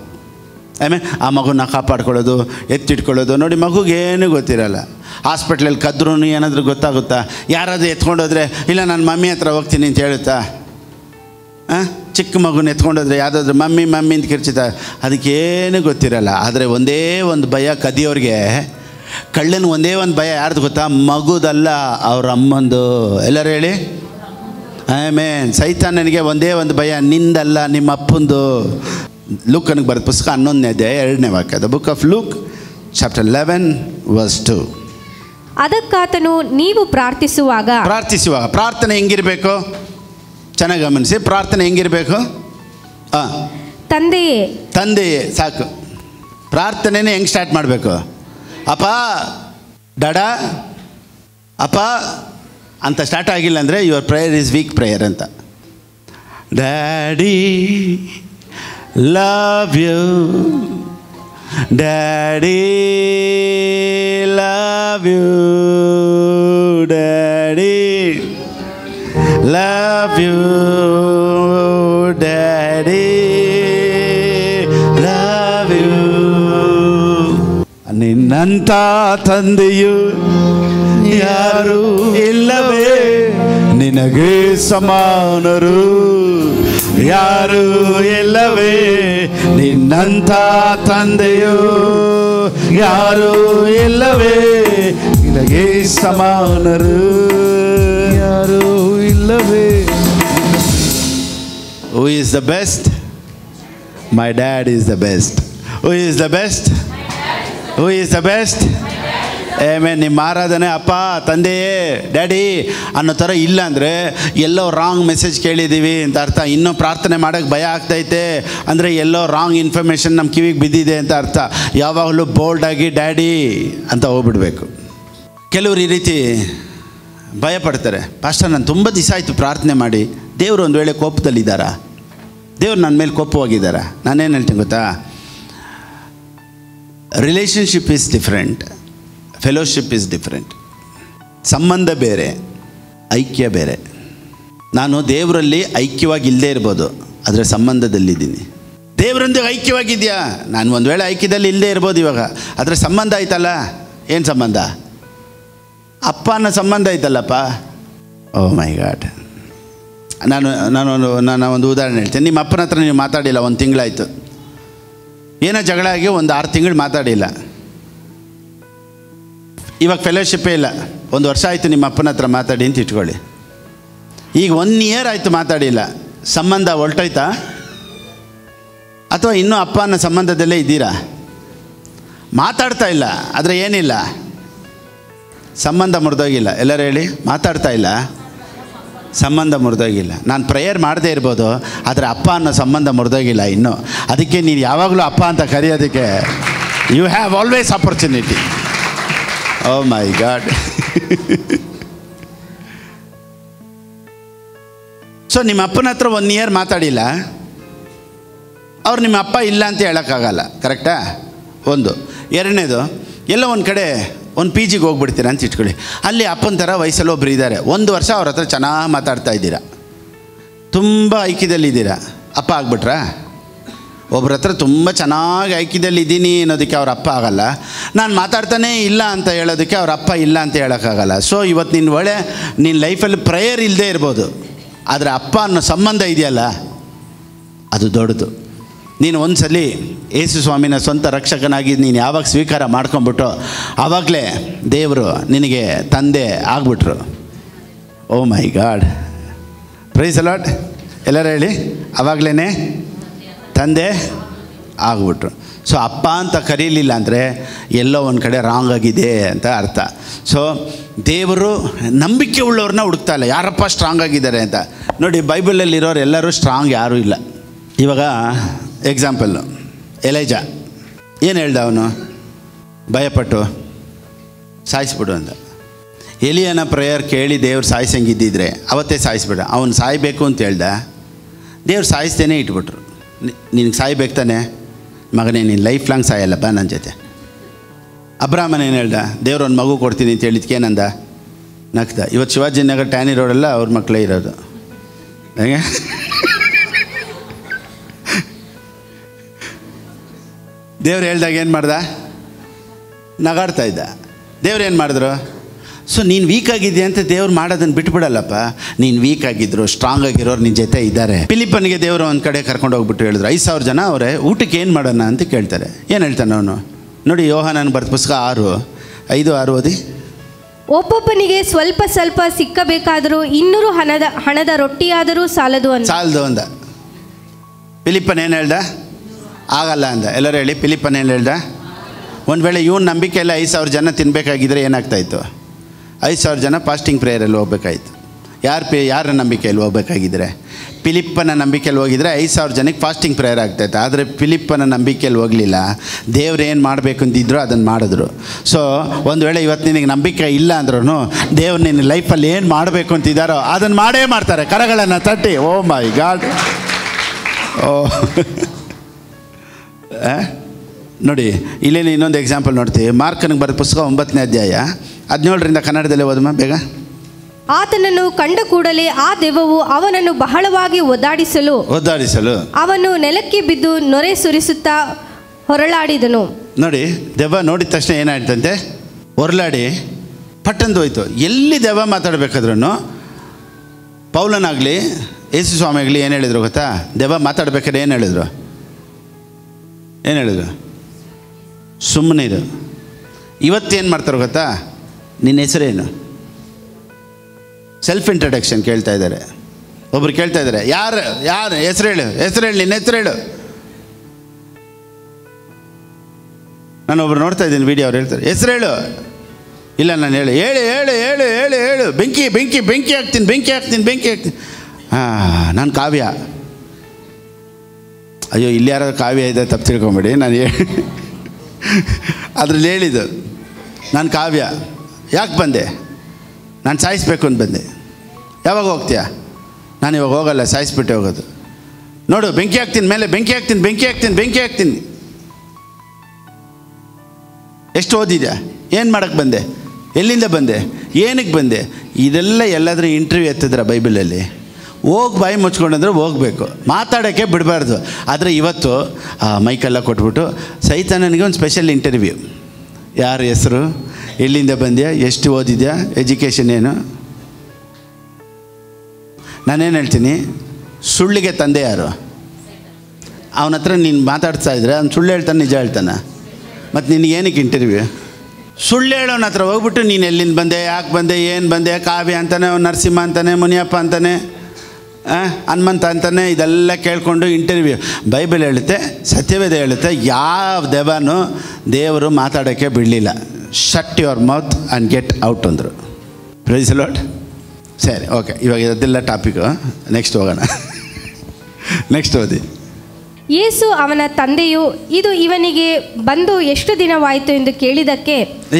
ಆಮೇಲೆ ಆ ಮಗುನ ಕಾಪಾಡ್ಕೊಳ್ಳೋದು, ಎತ್ತಿಟ್ಕೊಳ್ಳೋದು. ನೋಡಿ, ಮಗುಗೇನು ಗೊತ್ತಿರಲ್ಲ. ಹಾಸ್ಪಿಟ್ಲಲ್ಲಿ ಕದ್ರೂ ಏನಾದರೂ ಗೊತ್ತಾಗುತ್ತಾ? ಯಾರಾದರೂ ಎತ್ಕೊಂಡೋದ್ರೆ ಇಲ್ಲ ನಾನು ಮಮ್ಮಿ ಹತ್ರ ಹೋಗ್ತೀನಿ ಅಂತ ಹೇಳುತ್ತಾ? ಚಿಕ್ಕ ಮಗುನ ಎತ್ಕೊಂಡೋದ್ರೆ ಯಾವುದಾದ್ರೂ ಮಮ್ಮಿ ಮಮ್ಮಿ ಅಂತ ಕಿರ್ಚುತ್ತಾ? ಅದಕ್ಕೇನು ಗೊತ್ತಿರಲ್ಲ. ಆದರೆ ಒಂದೇ ಒಂದು ಭಯ ಕದಿಯೋರಿಗೆ, ಕಳ್ಳನ ಒಂದೇ ಒಂದು ಭಯ ಯಾರ್ದು ಗೊತ್ತಾ? ಮಗುದಲ್ಲ, ಅವ್ರ ಅಮ್ಮಂದು. ಎಲ್ಲರೂ ಹೇಳಿ ಆಮೇನ್. ಸೈತಾನನಿಗೆ ಒಂದೇ ಒಂದು ಭಯ, ನಿಂದಲ್ಲ, ನಿಮ್ಮ ಅಪ್ಪಂದು. ಲೂಕನಿಗೆ ಬರೆದ ಪುಸ್ತಕ 11ನೇ ಅಧ್ಯಾಯ 2ನೇ ವಾಕ್ಯ. The book of Luke chapter 11 verse 2. ಅದಕ್ಕಾತನು ನೀವು ಪ್ರಾರ್ಥಿಸುವಾಗ ಪ್ರಾರ್ಥನೆ ಹೆಂಗಿರಬೇಕು? ಚೆನ್ನಾಗಿ ಗಮನಿಸಿ. ಪ್ರಾರ್ಥನೆ ಹೆಂಗಿರಬೇಕು? ತಂದೆಯೇ ಸಾಕು. ಪ್ರಾರ್ಥನೆನೇ ಹೆಂಗೆ ಸ್ಟಾರ್ಟ್ ಮಾಡಬೇಕು? ಅಪ್ಪ, ಡಾಡಾ, ಅಪ್ಪ ಅಂತ ಸ್ಟಾರ್ಟ್ ಆಗಿಲ್ಲ ಅಂದರೆ your prayer is weak prayer ಅಂತ. Daddy love you, daddy love you, daddy love you, daddy love you. ನಿನ್ನಂಥ ತಂದೆಯು ಯಾರು ಇಲ್ಲವೇ, ನಿನಗೆ ಸಮಾನರು ಯಾರು ಇಲ್ಲವೇ, ನಿನ್ನಂಥ ತಂದೆಯು ಯಾರು ಇಲ್ಲವೇ, ನಿನಗೆ ಸಮಾನರು ಯಾರು ಇಲ್ಲವೇ. Who is the best? My dad is the best. Who is the best? Who is the best? ಆಮೇಲೆ ನಿಮ್ಮ ಆರಾಧನೆ ಅಪ್ಪ, ತಂದೆಯೇ, ಡ್ಯಾಡಿ ಅನ್ನೋ ಥರ ಇಲ್ಲ ಅಂದರೆ ಎಲ್ಲೋ ರಾಂಗ್ ಮೆಸೇಜ್ ಕೇಳಿದ್ದೀವಿ ಅಂತ ಅರ್ಥ. ಇನ್ನೂ ಪ್ರಾರ್ಥನೆ ಮಾಡೋಕ್ಕೆ ಭಯ ಆಗ್ತೈತೆ ಅಂದರೆ ಎಲ್ಲೋ ರಾಂಗ್ ಇನ್ಫಾರ್ಮೇಷನ್ ನಮ್ಮ ಕಿವಿಗೆ ಬಿದ್ದಿದೆ ಅಂತ ಅರ್ಥ. ಯಾವಾಗಲೂ ಬೋಲ್ಡಾಗಿ ಡ್ಯಾಡಿ ಅಂತ ಹೋಗ್ಬಿಡ್ಬೇಕು. ಕೆಲವರು ಈ ರೀತಿ ಭಯಪಡ್ತಾರೆ. ಪಾಸ್ಟರ್, ನಾನು ತುಂಬ ದಿವಸ ಆಯಿತು ಪ್ರಾರ್ಥನೆ ಮಾಡಿ, ದೇವರು ಒಂದು ವೇಳೆ ಕೋಪದಲ್ಲಿದ್ದಾರಾ? ದೇವ್ರು ನನ್ನ ಮೇಲೆ ಕೋಪವಾಗಿದ್ದಾರಾ? ನಾನೇನು ಹೇಳ್ತೀನಿ ಗೊತ್ತಾ? Relationship is different, fellowship is different. ಸಂಬಂಧ ಬೇರೆ, ಐಕ್ಯ ಬೇರೆ. ನಾನು ದೇವರಲ್ಲಿ ಐಕ್ಯವಾಗಿ ಇಲ್ಲದೇ ಇರ್ಬೋದು, ಆದರೆ ಸಂಬಂಧದಲ್ಲಿದ್ದೀನಿ. ದೇವರೊಂದಿಗೆ ಐಕ್ಯವಾಗಿದೆಯಾ? ನಾನು ಒಂದು ವೇಳೆ ಐಕ್ಯದಲ್ಲಿ ಇಲ್ಲದೇ ಇರ್ಬೋದು ಇವಾಗ, ಆದರೆ ಸಂಬಂಧ ಆಯ್ತಲ್ಲ. ಏನು ಸಂಬಂಧ? ಅಪ್ಪನ ಸಂಬಂಧ ಐತಲ್ಲಪ್ಪ. ಓ ಮೈ ಗಾಡ್. ನಾನು ಒಂದು ಉದಾಹರಣೆ ಹೇಳ್ತೀನಿ. ನಿಮ್ಮ ಅಪ್ಪನ ಹತ್ರ ನೀವು ಮಾತಾಡಿಲ್ಲ, 1 ತಿಂಗಳಾಯಿತು, ಏನೋ ಜಗಳ ಆಗಿ 6 ತಿಂಗಳು ಮಾತಾಡಿಲ್ಲ. ಇವಾಗ ಫೆಲೋಶಿಪ್ಪೇ ಇಲ್ಲ. 1 ವರ್ಷ ಆಯಿತು ನಿಮ್ಮ ಅಪ್ಪನ ಹತ್ರ ಮಾತಾಡಿ ಅಂತ ಇಟ್ಕೊಳ್ಳಿ. ಈಗ 1 ಇಯರ್ ಆಯಿತು ಮಾತಾಡಿಲ್ಲ. ಸಂಬಂಧ ಹೊಲ್ಟೋಯ್ತಾ? ಅಥವಾ ಇನ್ನೂ ಅಪ್ಪನ ಸಂಬಂಧದಲ್ಲೇ ಇದ್ದೀರಾ? ಮಾತಾಡ್ತಾ ಇಲ್ಲ, ಆದರೆ ಏನಿಲ್ಲ, ಸಂಬಂಧ ಮುರಿದೋಗಿಲ್ಲ. ಎಲ್ಲರೂ ಹೇಳಿ, ಮಾತಾಡ್ತಾ ಇಲ್ಲ, ಸಂಬಂಧ ಮುರಿದೋಗಿಲ್ಲ. ನಾನು ಪ್ರೇಯರ್ ಮಾಡದೇ ಇರ್ಬೋದು, ಆದರೆ ಅಪ್ಪ ಅನ್ನೋ ಸಂಬಂಧ ಮುರಿದೋಗಿಲ್ಲ ಇನ್ನೂ. ಅದಕ್ಕೆ ನೀನು ಯಾವಾಗಲೂ ಅಪ್ಪ ಅಂತ ಕರೆಯೋದಕ್ಕೆ you have always opportunity. Oh my God. So ನಿಮ್ಮ ಅಪ್ಪನ ಹತ್ರ 1 ಇಯರ್ ಮಾತಾಡಿಲ್ಲ, ಅವ್ರು ನಿಮ್ಮ ಅಪ್ಪ ಇಲ್ಲ ಅಂತ ಹೇಳೋಕ್ಕಾಗಲ್ಲ. ಕರೆಕ್ಟಾ? 1. 2ನೇದು, ಎಲ್ಲೋ ಒಂದು ಕಡೆ ಒಂದು PGಗೆ ಹೋಗ್ಬಿಡ್ತೀರ ಅಂತ ಇಟ್ಕೊಳ್ಳಿ. ಅಲ್ಲಿ ಅಪ್ಪನ ಥರ ವಯಸ್ಸಲ್ಲಿ ಒಬ್ರು ಇದ್ದಾರೆ. 1 ವರ್ಷ ಅವ್ರ ಹತ್ರ ಚೆನ್ನಾಗಿ ಮಾತಾಡ್ತಾ ಇದ್ದೀರಾ, ತುಂಬ ಐಕ್ಯದಲ್ಲಿದ್ದೀರಾ. ಅಪ್ಪ ಆಗ್ಬಿಟ್ರಾ? ಒಬ್ರ ಹತ್ರ ತುಂಬ ಚೆನ್ನಾಗಿ ಐಕ್ಯದಲ್ಲಿದ್ದೀನಿ ಅನ್ನೋದಕ್ಕೆ ಅವ್ರ ಅಪ್ಪ ಆಗಲ್ಲ. ನಾನು ಮಾತಾಡ್ತಾನೇ ಇಲ್ಲ ಅಂತ ಹೇಳೋದಕ್ಕೆ ಅವ್ರ ಅಪ್ಪ ಇಲ್ಲ ಅಂತ ಹೇಳೋಕ್ಕಾಗಲ್ಲ. ಸೊ ಇವತ್ತು ನಿನ್ನ ಲೈಫಲ್ಲಿ ಪ್ರೇಯರ್ ಇಲ್ಲದೆ ಇರ್ಬೋದು, ಆದರೆ ಅಪ್ಪ ಅನ್ನೋ ಸಂಬಂಧ ಇದೆಯಲ್ಲ, ಅದು ದೊಡ್ಡದು. ನೀನು ಒಂದು ಸಲ ಯೇಸು ಸ್ವಾಮಿನ ಸ್ವಂತ ರಕ್ಷಕನಾಗಿ ನೀನು ಯಾವಾಗ ಸ್ವೀಕಾರ ಮಾಡ್ಕೊಂಬಿಟ್ಟು ಆವಾಗಲೇ ದೇವರು ನಿನಗೆ ತಂದೆ ಆಗ್ಬಿಟ್ರು. Oh my God. Praise the Lord. ಎಲ್ಲರೂ ಹೇಳಿ, ಆವಾಗಲೇ ತಂದೆ ಆಗ್ಬಿಟ್ರು. ಸೊ ಅಪ್ಪ ಅಂತ ಕರೀಲಿಲ್ಲ ಅಂದರೆ ಎಲ್ಲೋ ಒಂದು ಕಡೆ ರಾಂಗ್ ಆಗಿದೆ ಅಂತ ಅರ್ಥ. ಸೊ ದೇವರು ನಂಬಿಕೆ ಉಳ್ಳವ್ರನ್ನ ಹುಡುಕ್ತಾ ಇಲ್ಲ, ಯಾರಪ್ಪ ಸ್ಟ್ರಾಂಗ್ ಆಗಿದ್ದಾರೆ ಅಂತ. ನೋಡಿ, ಬೈಬಲಲ್ಲಿರೋರು ಎಲ್ಲರೂ ಸ್ಟ್ರಾಂಗ್ ಯಾರೂ ಇಲ್ಲ. ಇವಾಗ ಎಕ್ಸಾಂಪಲ್ಲು, ಎಲೈಜಾ ಏನು ಹೇಳ್ದ, ಅವನು ಭಯಪಟ್ಟು ಸಾಯಿಸ್ಬಿಡು ಅಂತ. ಎಲಿಯನ ಪ್ರೇಯರ್ ಕೇಳಿ ದೇವ್ರು ಸಾಯಿಸಂಗಿದ್ದಿದ್ರೆ ಅವತ್ತೇ ಸಾಯಿಸ್ಬಿಡ. ಅವನು ಸಾಯಬೇಕು ಅಂತ ಹೇಳ್ದ, ದೇವ್ರು ಸಾಯಿಸ್ತೇನೆ ಇಟ್ಬಿಟ್ರು. ನಿನಗೆ ಸಾಯ್ಬೇಕು ತಾನೆ ಮಗನೇ, ನೀನು ಲೈಫ್ ಲಾಂಗ್ ಸಾಯಲ್ಲಪ್ಪ ನನ್ನ ಜೊತೆ. ಅಬ್ರಾಹ್ಮನ್ ಏನು ಹೇಳ್ದ, ದೇವ್ರು ಒಂದು ಮಗು ಕೊಡ್ತೀನಿ ಅಂತ ಹೇಳಿದ್ಕೆ ಏನಂದ, ನಗ್ದ. ಇವತ್ತು ಶಿವಾಜಿನಗರ ಟ್ಯಾನಿ ರೋಡೆಲ್ಲ ಅವ್ರ ಮಕ್ಕಳೇ ಇರೋದು. ಹೇಗೆ ದೇವ್ರು ಹೇಳ್ದಾಗ ಏನು ಮಾಡ್ದ, ನಗಾಡ್ತಾ ಇದ್ದ. ದೇವ್ರು ಏನು ಮಾಡಿದ್ರು, ಸೊ ನೀನು ವೀಕ್ ಆಗಿದ್ಯಾ ಅಂತ ದೇವ್ರು ಮಾಡೋದನ್ನು ಬಿಟ್ಬಿಡಲ್ಲಪ್ಪ. ನೀನು ವೀಕ್ ಆಗಿದ್ರು, ಸ್ಟ್ರಾಂಗ್ ಆಗಿರೋರು ನಿನ್ನ ಜೊತೆ ಇದ್ದಾರೆ. ಫಿಲಿಪ್ಪನಿಗೆ ದೇವರು ಒಂದು ಕಡೆ ಕರ್ಕೊಂಡು ಹೋಗ್ಬಿಟ್ಟು ಹೇಳಿದ್ರು, 5,000 ಜನ ಅವರೇ, ಊಟಕ್ಕೆ ಏನು ಮಾಡೋಣ ಅಂತ ಕೇಳ್ತಾರೆ. ಏನು ಹೇಳ್ತಾನೆ ಅವನು ನೋಡಿ, ಯೋಹಾನನ ಬರೆದ ಪುಸ್ತಕ 6:5-6 ಓದಿ. ಒಬ್ಬೊಬ್ಬನಿಗೆ ಸ್ವಲ್ಪ ಸ್ವಲ್ಪ ಸಿಕ್ಕಬೇಕಾದರೂ 200 ಹಣದ ರೊಟ್ಟಿಯಾದರೂ ಸಾಲದು ಅಂದ. ಫಿಲಿಪ್ಪನ್ ಏನು ಹೇಳ್ದ, ಆಗಲ್ಲ ಅಂದ. ಎಲ್ಲರೂ ಹೇಳಿ, ಫಿಲಿಪ್ಪನ್ ಏನು ಹೇಳ್ದ, ಒಂದು ವೇಳೆ ಇವನು ನಂಬಿಕೆಯಲ್ಲಿ 5,000 ಜನ ತಿನ್ನಬೇಕಾಗಿದ್ರೆ ಏನಾಗ್ತಾಯಿತ್ತು, 5,000 ಜನ ಫಾಸ್ಟಿಂಗ್ ಪ್ರೇಯರಲ್ಲಿ ಹೋಗ್ಬೇಕಾಯ್ತು. ಯಾರ ನಂಬಿಕೆಯಲ್ಲಿ ಹೋಗ್ಬೇಕಾಗಿದ್ರೆ, ಫಿಲಿಪ್ಪನ ನಂಬಿಕೆಯಲ್ಲಿ ಹೋಗಿದ್ರೆ 5,000 ಜನಕ್ಕೆ ಫಾಸ್ಟಿಂಗ್ ಪ್ರೇಯರ್ ಆಗ್ತಾಯಿತ್ತು. ಆದರೆ ಫಿಲಿಪ್ಪನ ನಂಬಿಕೆಯಲ್ಲಿ ಹೋಗಲಿಲ್ಲ. ದೇವ್ರು ಏನು ಮಾಡಬೇಕು ಅಂತಿದ್ರು ಅದನ್ನು ಮಾಡಿದ್ರು. ಸೊ ಒಂದು ವೇಳೆ ಇವತ್ತು ನಿನಗೆ ನಂಬಿಕೆ ಇಲ್ಲ ಅಂದ್ರೂ ದೇವ್ರು ನಿನ್ನ ಲೈಫಲ್ಲಿ ಏನು ಮಾಡಬೇಕು ಅಂತಿದ್ದಾರೋ ಅದನ್ನು ಮಾಡೇ ಮಾಡ್ತಾರೆ. ಕರಗಳನ್ನು ತಟ್ಟಿ, ಓ ಮೈ ಗಾಡ್. ಓ ನೋಡಿ, ಇಲ್ಲೇನು ಇನ್ನೊಂದು ಎಕ್ಸಾಂಪಲ್ ನೋಡ್ತೀವಿ. ಮಾರ್ಕನಿಗೆ ಬರೆದ ಪುಸ್ತಕ 9ನೇ ಅಧ್ಯಾಯ 17ರಿಂದ ಕನ್ನಡದಲ್ಲೇ ಓದಮ್ಮ ಬೇಗ. ಆತನನ್ನು ಕಂಡ ಕೂಡಲೇ ಆ ದೆವ್ವವು ಅವನನ್ನು ಬಹಳವಾಗಿ ಒದ್ದಾಡಿಸಲು ಅವನು ನೆಲಕ್ಕೆ ಬಿದ್ದು ನೊರೆ ಸುರಿಸುತ್ತಾ ಹೊರಳಾಡಿದನು. ನೋಡಿ, ದೆವ್ವ ನೋಡಿದ ತಕ್ಷಣ ಏನಾಯ್ತಂತೆ, ಹೊರಳಾಡಿ ಪಟ್ಟಂದು ಹೋಯ್ತು. ಎಲ್ಲಿ ದೆವ್ವ ಮಾತಾಡಬೇಕಾದ್ರೂ ಪೌಲನಾಗಲಿ ಯೇಸು ಸ್ವಾಮಿಯಾಗಲಿ ಏನು ಹೇಳಿದ್ರು ಗೊತ್ತಾ, ದೆವ್ವ ಮಾತಾಡ್ಬೇಕಾದ್ರೆ ಏನು ಹೇಳಿದ್ರು, ಸುಮ್ಮನಿರು. ಇವತ್ತೇನು ಮಾಡ್ತಾರೆ ಗೊತ್ತಾ, ನಿನ್ನ ಹೆಸರೇನು, ಸೆಲ್ಫ್ ಇಂಟ್ರಡಕ್ಷನ್ ಕೇಳ್ತಾ ಇದ್ದಾರೆ. ಒಬ್ರು ಕೇಳ್ತಾ ಇದ್ದಾರೆ, ಯಾರು ಹೆಸರು ಹೇಳು, ನಿನ್ನ ಹೆಸರು ಹೇಳು. ನಾನು ಒಬ್ರು ನೋಡ್ತಾ ಇದ್ದೀನಿ ವಿಡಿಯೋ, ಅವ್ರು ಹೇಳ್ತಾರೆ ಹೆಸರು ಹೇಳು. ಇಲ್ಲ, ನಾನು ಹೇಳು, ಬೆಂಕಿ ಹಾಕ್ತೀನಿ. ನಾನು ಕಾವ್ಯ. ಅಯ್ಯೋ, ಇಲ್ಲಿ ಯಾರಾದ್ರು ಕಾವ್ಯ ಇದೆ, ತಪ್ಪು ತಿಳ್ಕೊಂಬೇಡಿ. ನಾನು ಅದ್ರಲ್ಲಿ ಹೇಳಿದ್ದು, ನಾನು ಕಾವ್ಯ. ಯಾಕೆ ಬಂದೆ, ನಾನು ಸಾಯಿಸ್ಬೇಕು ಅಂತ ಬಂದೆ. ಯಾವಾಗ ಹೋಗ್ತೀಯಾ, ನಾನು ಇವಾಗ ಹೋಗಲ್ಲ, ಸಾಯಿಸ್ಬಿಟ್ಟೆ ಹೋಗೋದು. ನೋಡು, ಬೆಂಕಿ ಹಾಕ್ತೀನಿ, ಮೇಲೆ ಬೆಂಕಿ ಹಾಕ್ತೀನಿ. ಎಷ್ಟು ಓದಿದ್ಯಾ, ಏನು ಮಾಡೋಕ್ಕೆ ಬಂದೆ, ಎಲ್ಲಿಂದ ಬಂದೆ, ಏನಕ್ಕೆ ಬಂದೆ, ಇದೆಲ್ಲ ಎಲ್ಲಾದರೂ ಇಂಟರ್ವ್ಯೂ ಎತ್ತಿದ್ರ ಬೈಬಲಲ್ಲಿ. ಹೋಗಿ ಬಾಯಿ ಮುಚ್ಕೊಂಡ್ರೆ ಹೋಗಬೇಕು, ಮಾತಾಡೋಕ್ಕೆ ಬಿಡಬಾರ್ದು. ಆದರೆ ಇವತ್ತು ಮೈಕೆಲ್ಲ ಕೊಟ್ಬಿಟ್ಟು ಸೈತಾನನಿಗೆ ಒಂದು ಸ್ಪೆಷಲ್ ಇಂಟರ್ವ್ಯೂ. ಯಾರ ಹೆಸರು, ಎಲ್ಲಿಂದ ಬಂದ್ಯಾ, ಎಷ್ಟು ಓದಿದ್ಯಾ, ಎಜುಕೇಷನ್ ಏನು. ನಾನೇನು ಹೇಳ್ತೀನಿ, ಸುಳ್ಳಿಗೆ ತಂದೆ ಯಾರು, ಅವನ ಹತ್ರ ನೀನು ಮಾತಾಡ್ತಾ ಇದ್ರೆ ಅವ್ನು ಸುಳ್ಳು ಹೇಳ್ತಾನೆ, ನಿಜ ಹೇಳ್ತಾನೆ. ಮತ್ತು ನಿನಗೇನಕ್ಕೆ ಇಂಟರ್ವ್ಯೂ? ಸುಳ್ಳು ಹೇಳೋನ ಹತ್ರ ಹೋಗ್ಬಿಟ್ಟು ನೀನು ಎಲ್ಲಿಂದ ಬಂದೆ, ಯಾಕೆ ಬಂದೆ, ಏನು ಬಂದೆ, ಕಾವ್ಯ ಅಂತಾನೆ, ನರಸಿಂಹ ಅಂತಾನೆ, ಮುನಿಯಪ್ಪ ಅಂತಾನೆ, ಹನುಮಂತ ಅಂತಾನೆ, ಇದೆಲ್ಲ ಕೇಳಿಕೊಂಡು ಇಂಟರ್ವ್ಯೂ. ಬೈಬಲ್ ಹೇಳುತ್ತೆ, ಸತ್ಯವೇದ ಹೇಳುತ್ತೆ, ಯಾವ ದೆವ್ವನೂ ದೇವರು ಮಾತಾಡೋಕ್ಕೆ ಬಿಡಲಿಲ್ಲ. Shut your mouth and get out ಅಂದರು. Praise the Lord. ಸರಿ, ಓಕೆ, ಇವಾಗ ಇದೆಲ್ಲ ಟಾಪಿಕು. ನೆಕ್ಸ್ಟ್ ಹೋಗೋಣ. ನೆಕ್ಸ್ಟ್ ಓದಿ. ಯೇಸು ಅವನ ತಂದೆಯು ಇದು ಇವನಿಗೆ ಬಂದು ಎಷ್ಟು ದಿನವಾಯಿತು ಎಂದು ಕೇಳಿದಕ್ಕೆ,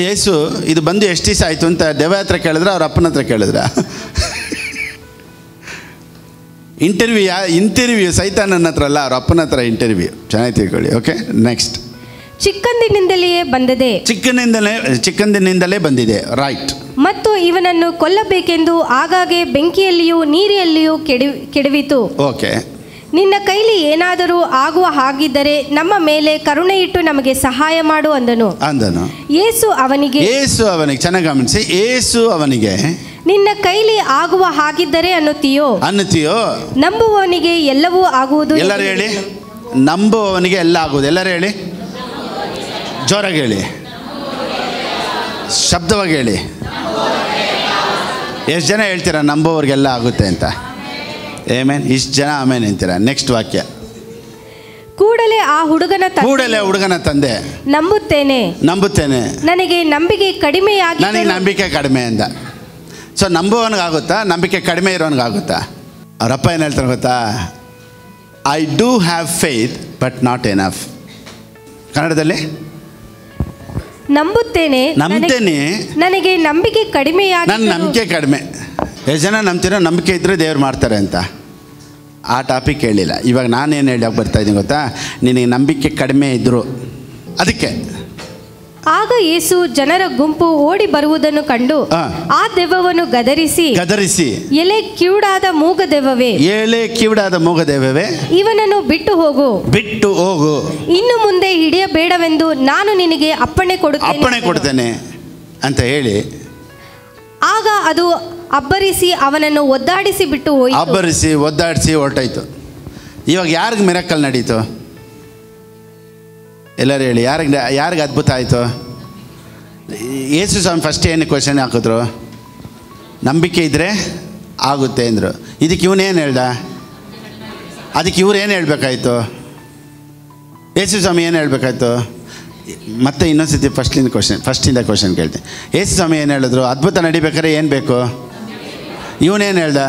ಯೇಸು ಇದು ಬಂದು ಎಷ್ಟು ದಿವಸ ಆಯಿತು ಅಂತ ದೆವ್ವ ಹತ್ರ ಕೇಳಿದ್ರ, ಅವ್ರ ಅಪ್ಪನ ಹತ್ರ ಕೇಳಿದ್ರ? ಇಂಟರ್ವ್ಯೂ ಸೈತಾನನ ಹತ್ರ ಅಲ್ಲ, ಅವ್ರ ಅಪ್ಪನ ಹತ್ರ ಇಂಟರ್ವ್ಯೂ. ಚೆನ್ನಾಗಿ ತಿಳ್ಕೊಳ್ಳಿ. Okay, next. ಚಿಕ್ಕಂದಿನಿಂದಲೇ ಬಂದಿದೆ. ರೈಟ್. ಮತ್ತು ಇವನನ್ನು ಕೊಲ್ಲಬೇಕೆಂದು ಆಗಾಗ್ಗೆ ಬೆಂಕಿಯಲ್ಲಿಯೂ ನೀರಿಯಲ್ಲಿಯೂ ಕೆಡವಿತು. ಓಕೆ. ನಿನ್ನ ಕೈಲಿ ಏನಾದರೂ ಆಗುವ ಹಾಗಿದ್ದರೆ ನಮ್ಮ ಮೇಲೆ ಕರುಣೆ ಇಟ್ಟು ನಮಗೆ ಸಹಾಯ ಮಾಡು ಅಂದನು. ಯೇಸು ಅವನಿಗೆ ಚೆನ್ನಾಗಿ ಗಮನಿಸಿ, ಯೇಸು ಅವನಿಗೆ ನಿನ್ನ ಕೈಲಿ ಆಗುವ ಹಾಗಿದ್ದರೆ ಅನ್ನುತ್ತೀಯೋ? ನಂಬುವವನಿಗೆ ಎಲ್ಲವೂ ಆಗುವುದು. ಎಲ್ಲರೂ ಹೇಳಿ, ನಂಬುವವನಿಗೆ ಎಲ್ಲ ಆಗುವುದು. ಎಲ್ಲರೂ ಹೇಳಿ, ಜೋರಾಗಿ ಹೇಳಿ, ಶಬ್ದವಾಗಿ ಹೇಳಿ. ಎಷ್ಟು ಜನ ಹೇಳ್ತೀರಾ ನಂಬುವವ್ರಿಗೆಲ್ಲ ಆಗುತ್ತೆ ಅಂತ? ಆಮೆನ್. ಇಷ್ಟು ಜನ ಆಮೇನ್ ಅಂತೀರ. ನೆಕ್ಸ್ಟ್ ವಾಕ್ಯ. ಕೂಡಲೇ ಆ ಹುಡುಗನ ತಂದೆ ನಂಬುತ್ತೇನೆ ನನಗೆ ನಂಬಿಕೆ ಕಡಿಮೆ ಅಂದ. ಸೊ ನಂಬುವವನಿಗಾಗುತ್ತಾ, ನಂಬಿಕೆ ಕಡಿಮೆ ಇರೋನಿಗಾಗುತ್ತಾ? ಅವರಪ್ಪ ಏನು ಹೇಳ್ತಾರೆ ಗೊತ್ತಾ? I do have faith but not enough. ಕನ್ನಡದಲ್ಲಿ ನಂಬುತ್ತೇನೆ ನನಗೆ ನಂಬಿಕೆ ಕಡಿಮೆ. ನನ್ನ ನಂಬಿಕೆ ಕಡಿಮೆ. ಎಷ್ಟು ಜನ ನಂಬ್ತೀರೋ ನಂಬಿಕೆ ಇದ್ದರೆ ದೇವ್ರು ಮಾಡ್ತಾರೆ ಅಂತ? ಆ ಟಾಪಿಕ್ ಹೇಳಿಲ್ಲ. ಇವಾಗ ನಾನೇನು ಹೇಳೋಕೆ ಬರ್ತಾಯಿದ್ದೀನಿ ಗೊತ್ತಾ? ನಿನಗೆ ನಂಬಿಕೆ ಕಡಿಮೆ ಇದ್ದರು ಅದಕ್ಕೆ. ಆಗ ಯೇಸು ಜನರ ಗುಂಪು ಓಡಿ ಬರುವುದನ್ನು ಕಂಡು ಆ ದೆವ್ವವನ್ನು ಗದರಿಸಿ ಎಲೆ ಕಿವುಡಾದ ಮೂಗ ದೆವ್ವವೇ ಇವನನ್ನು ಬಿಟ್ಟು ಹೋಗು ಇನ್ನು ಮುಂದೆ ಹಿಡಿಯಬೇಡವೆಂದು ನಾನು ನಿನಗೆ ಅಪ್ಪಣೆ ಕೊಡುತ್ತೇನೆ ಅಂತ ಹೇಳಿ, ಆಗ ಅದು ಅಬ್ಬರಿಸಿ ಅವನನ್ನು ಒದ್ದಾಡಿಸಿ ಬಿಟ್ಟು ಒದ್ದಾಡಿಸಿ ಹೊರಟಾಯ್ತು. ಇವಾಗ ಯಾರಿಗೆ ಮಿರಾಕಲ್ ನಡೀತು? ಎಲ್ಲರೂ ಹೇಳಿ, ಯಾರಿಗೆ ಅದ್ಭುತ ಆಯಿತು? ಯೇಸು ಸ್ವಾಮಿ ಫಸ್ಟ್ ಏನು ಕ್ವೆಶನ್ ಹಾಕಿದ್ರು? ನಂಬಿಕೆ ಇದ್ದರೆ ಆಗುತ್ತೆ ಅಂದರು. ಇದಕ್ಕೆ ಇವನೇನು ಹೇಳ್ದ? ಅದಕ್ಕೆ ಇವ್ರು ಏನು ಹೇಳಬೇಕಾಯ್ತು? ಯೇಸು ಸ್ವಾಮಿ ಏನು ಹೇಳಬೇಕಾಯ್ತು? ಮತ್ತೆ ಇನ್ನೊಂದ್ಸತಿ ಫಸ್ಟಿಂದ ಕ್ವೆಶನ್ ಕೇಳ್ತೀನಿ. ಯೇಸು ಸ್ವಾಮಿ ಏನು ಹೇಳಿದ್ರು? ಅದ್ಭುತ ನಡಿಬೇಕಾದ್ರೆ ಏನು ಬೇಕು? ಇವನೇನು ಹೇಳ್ದ?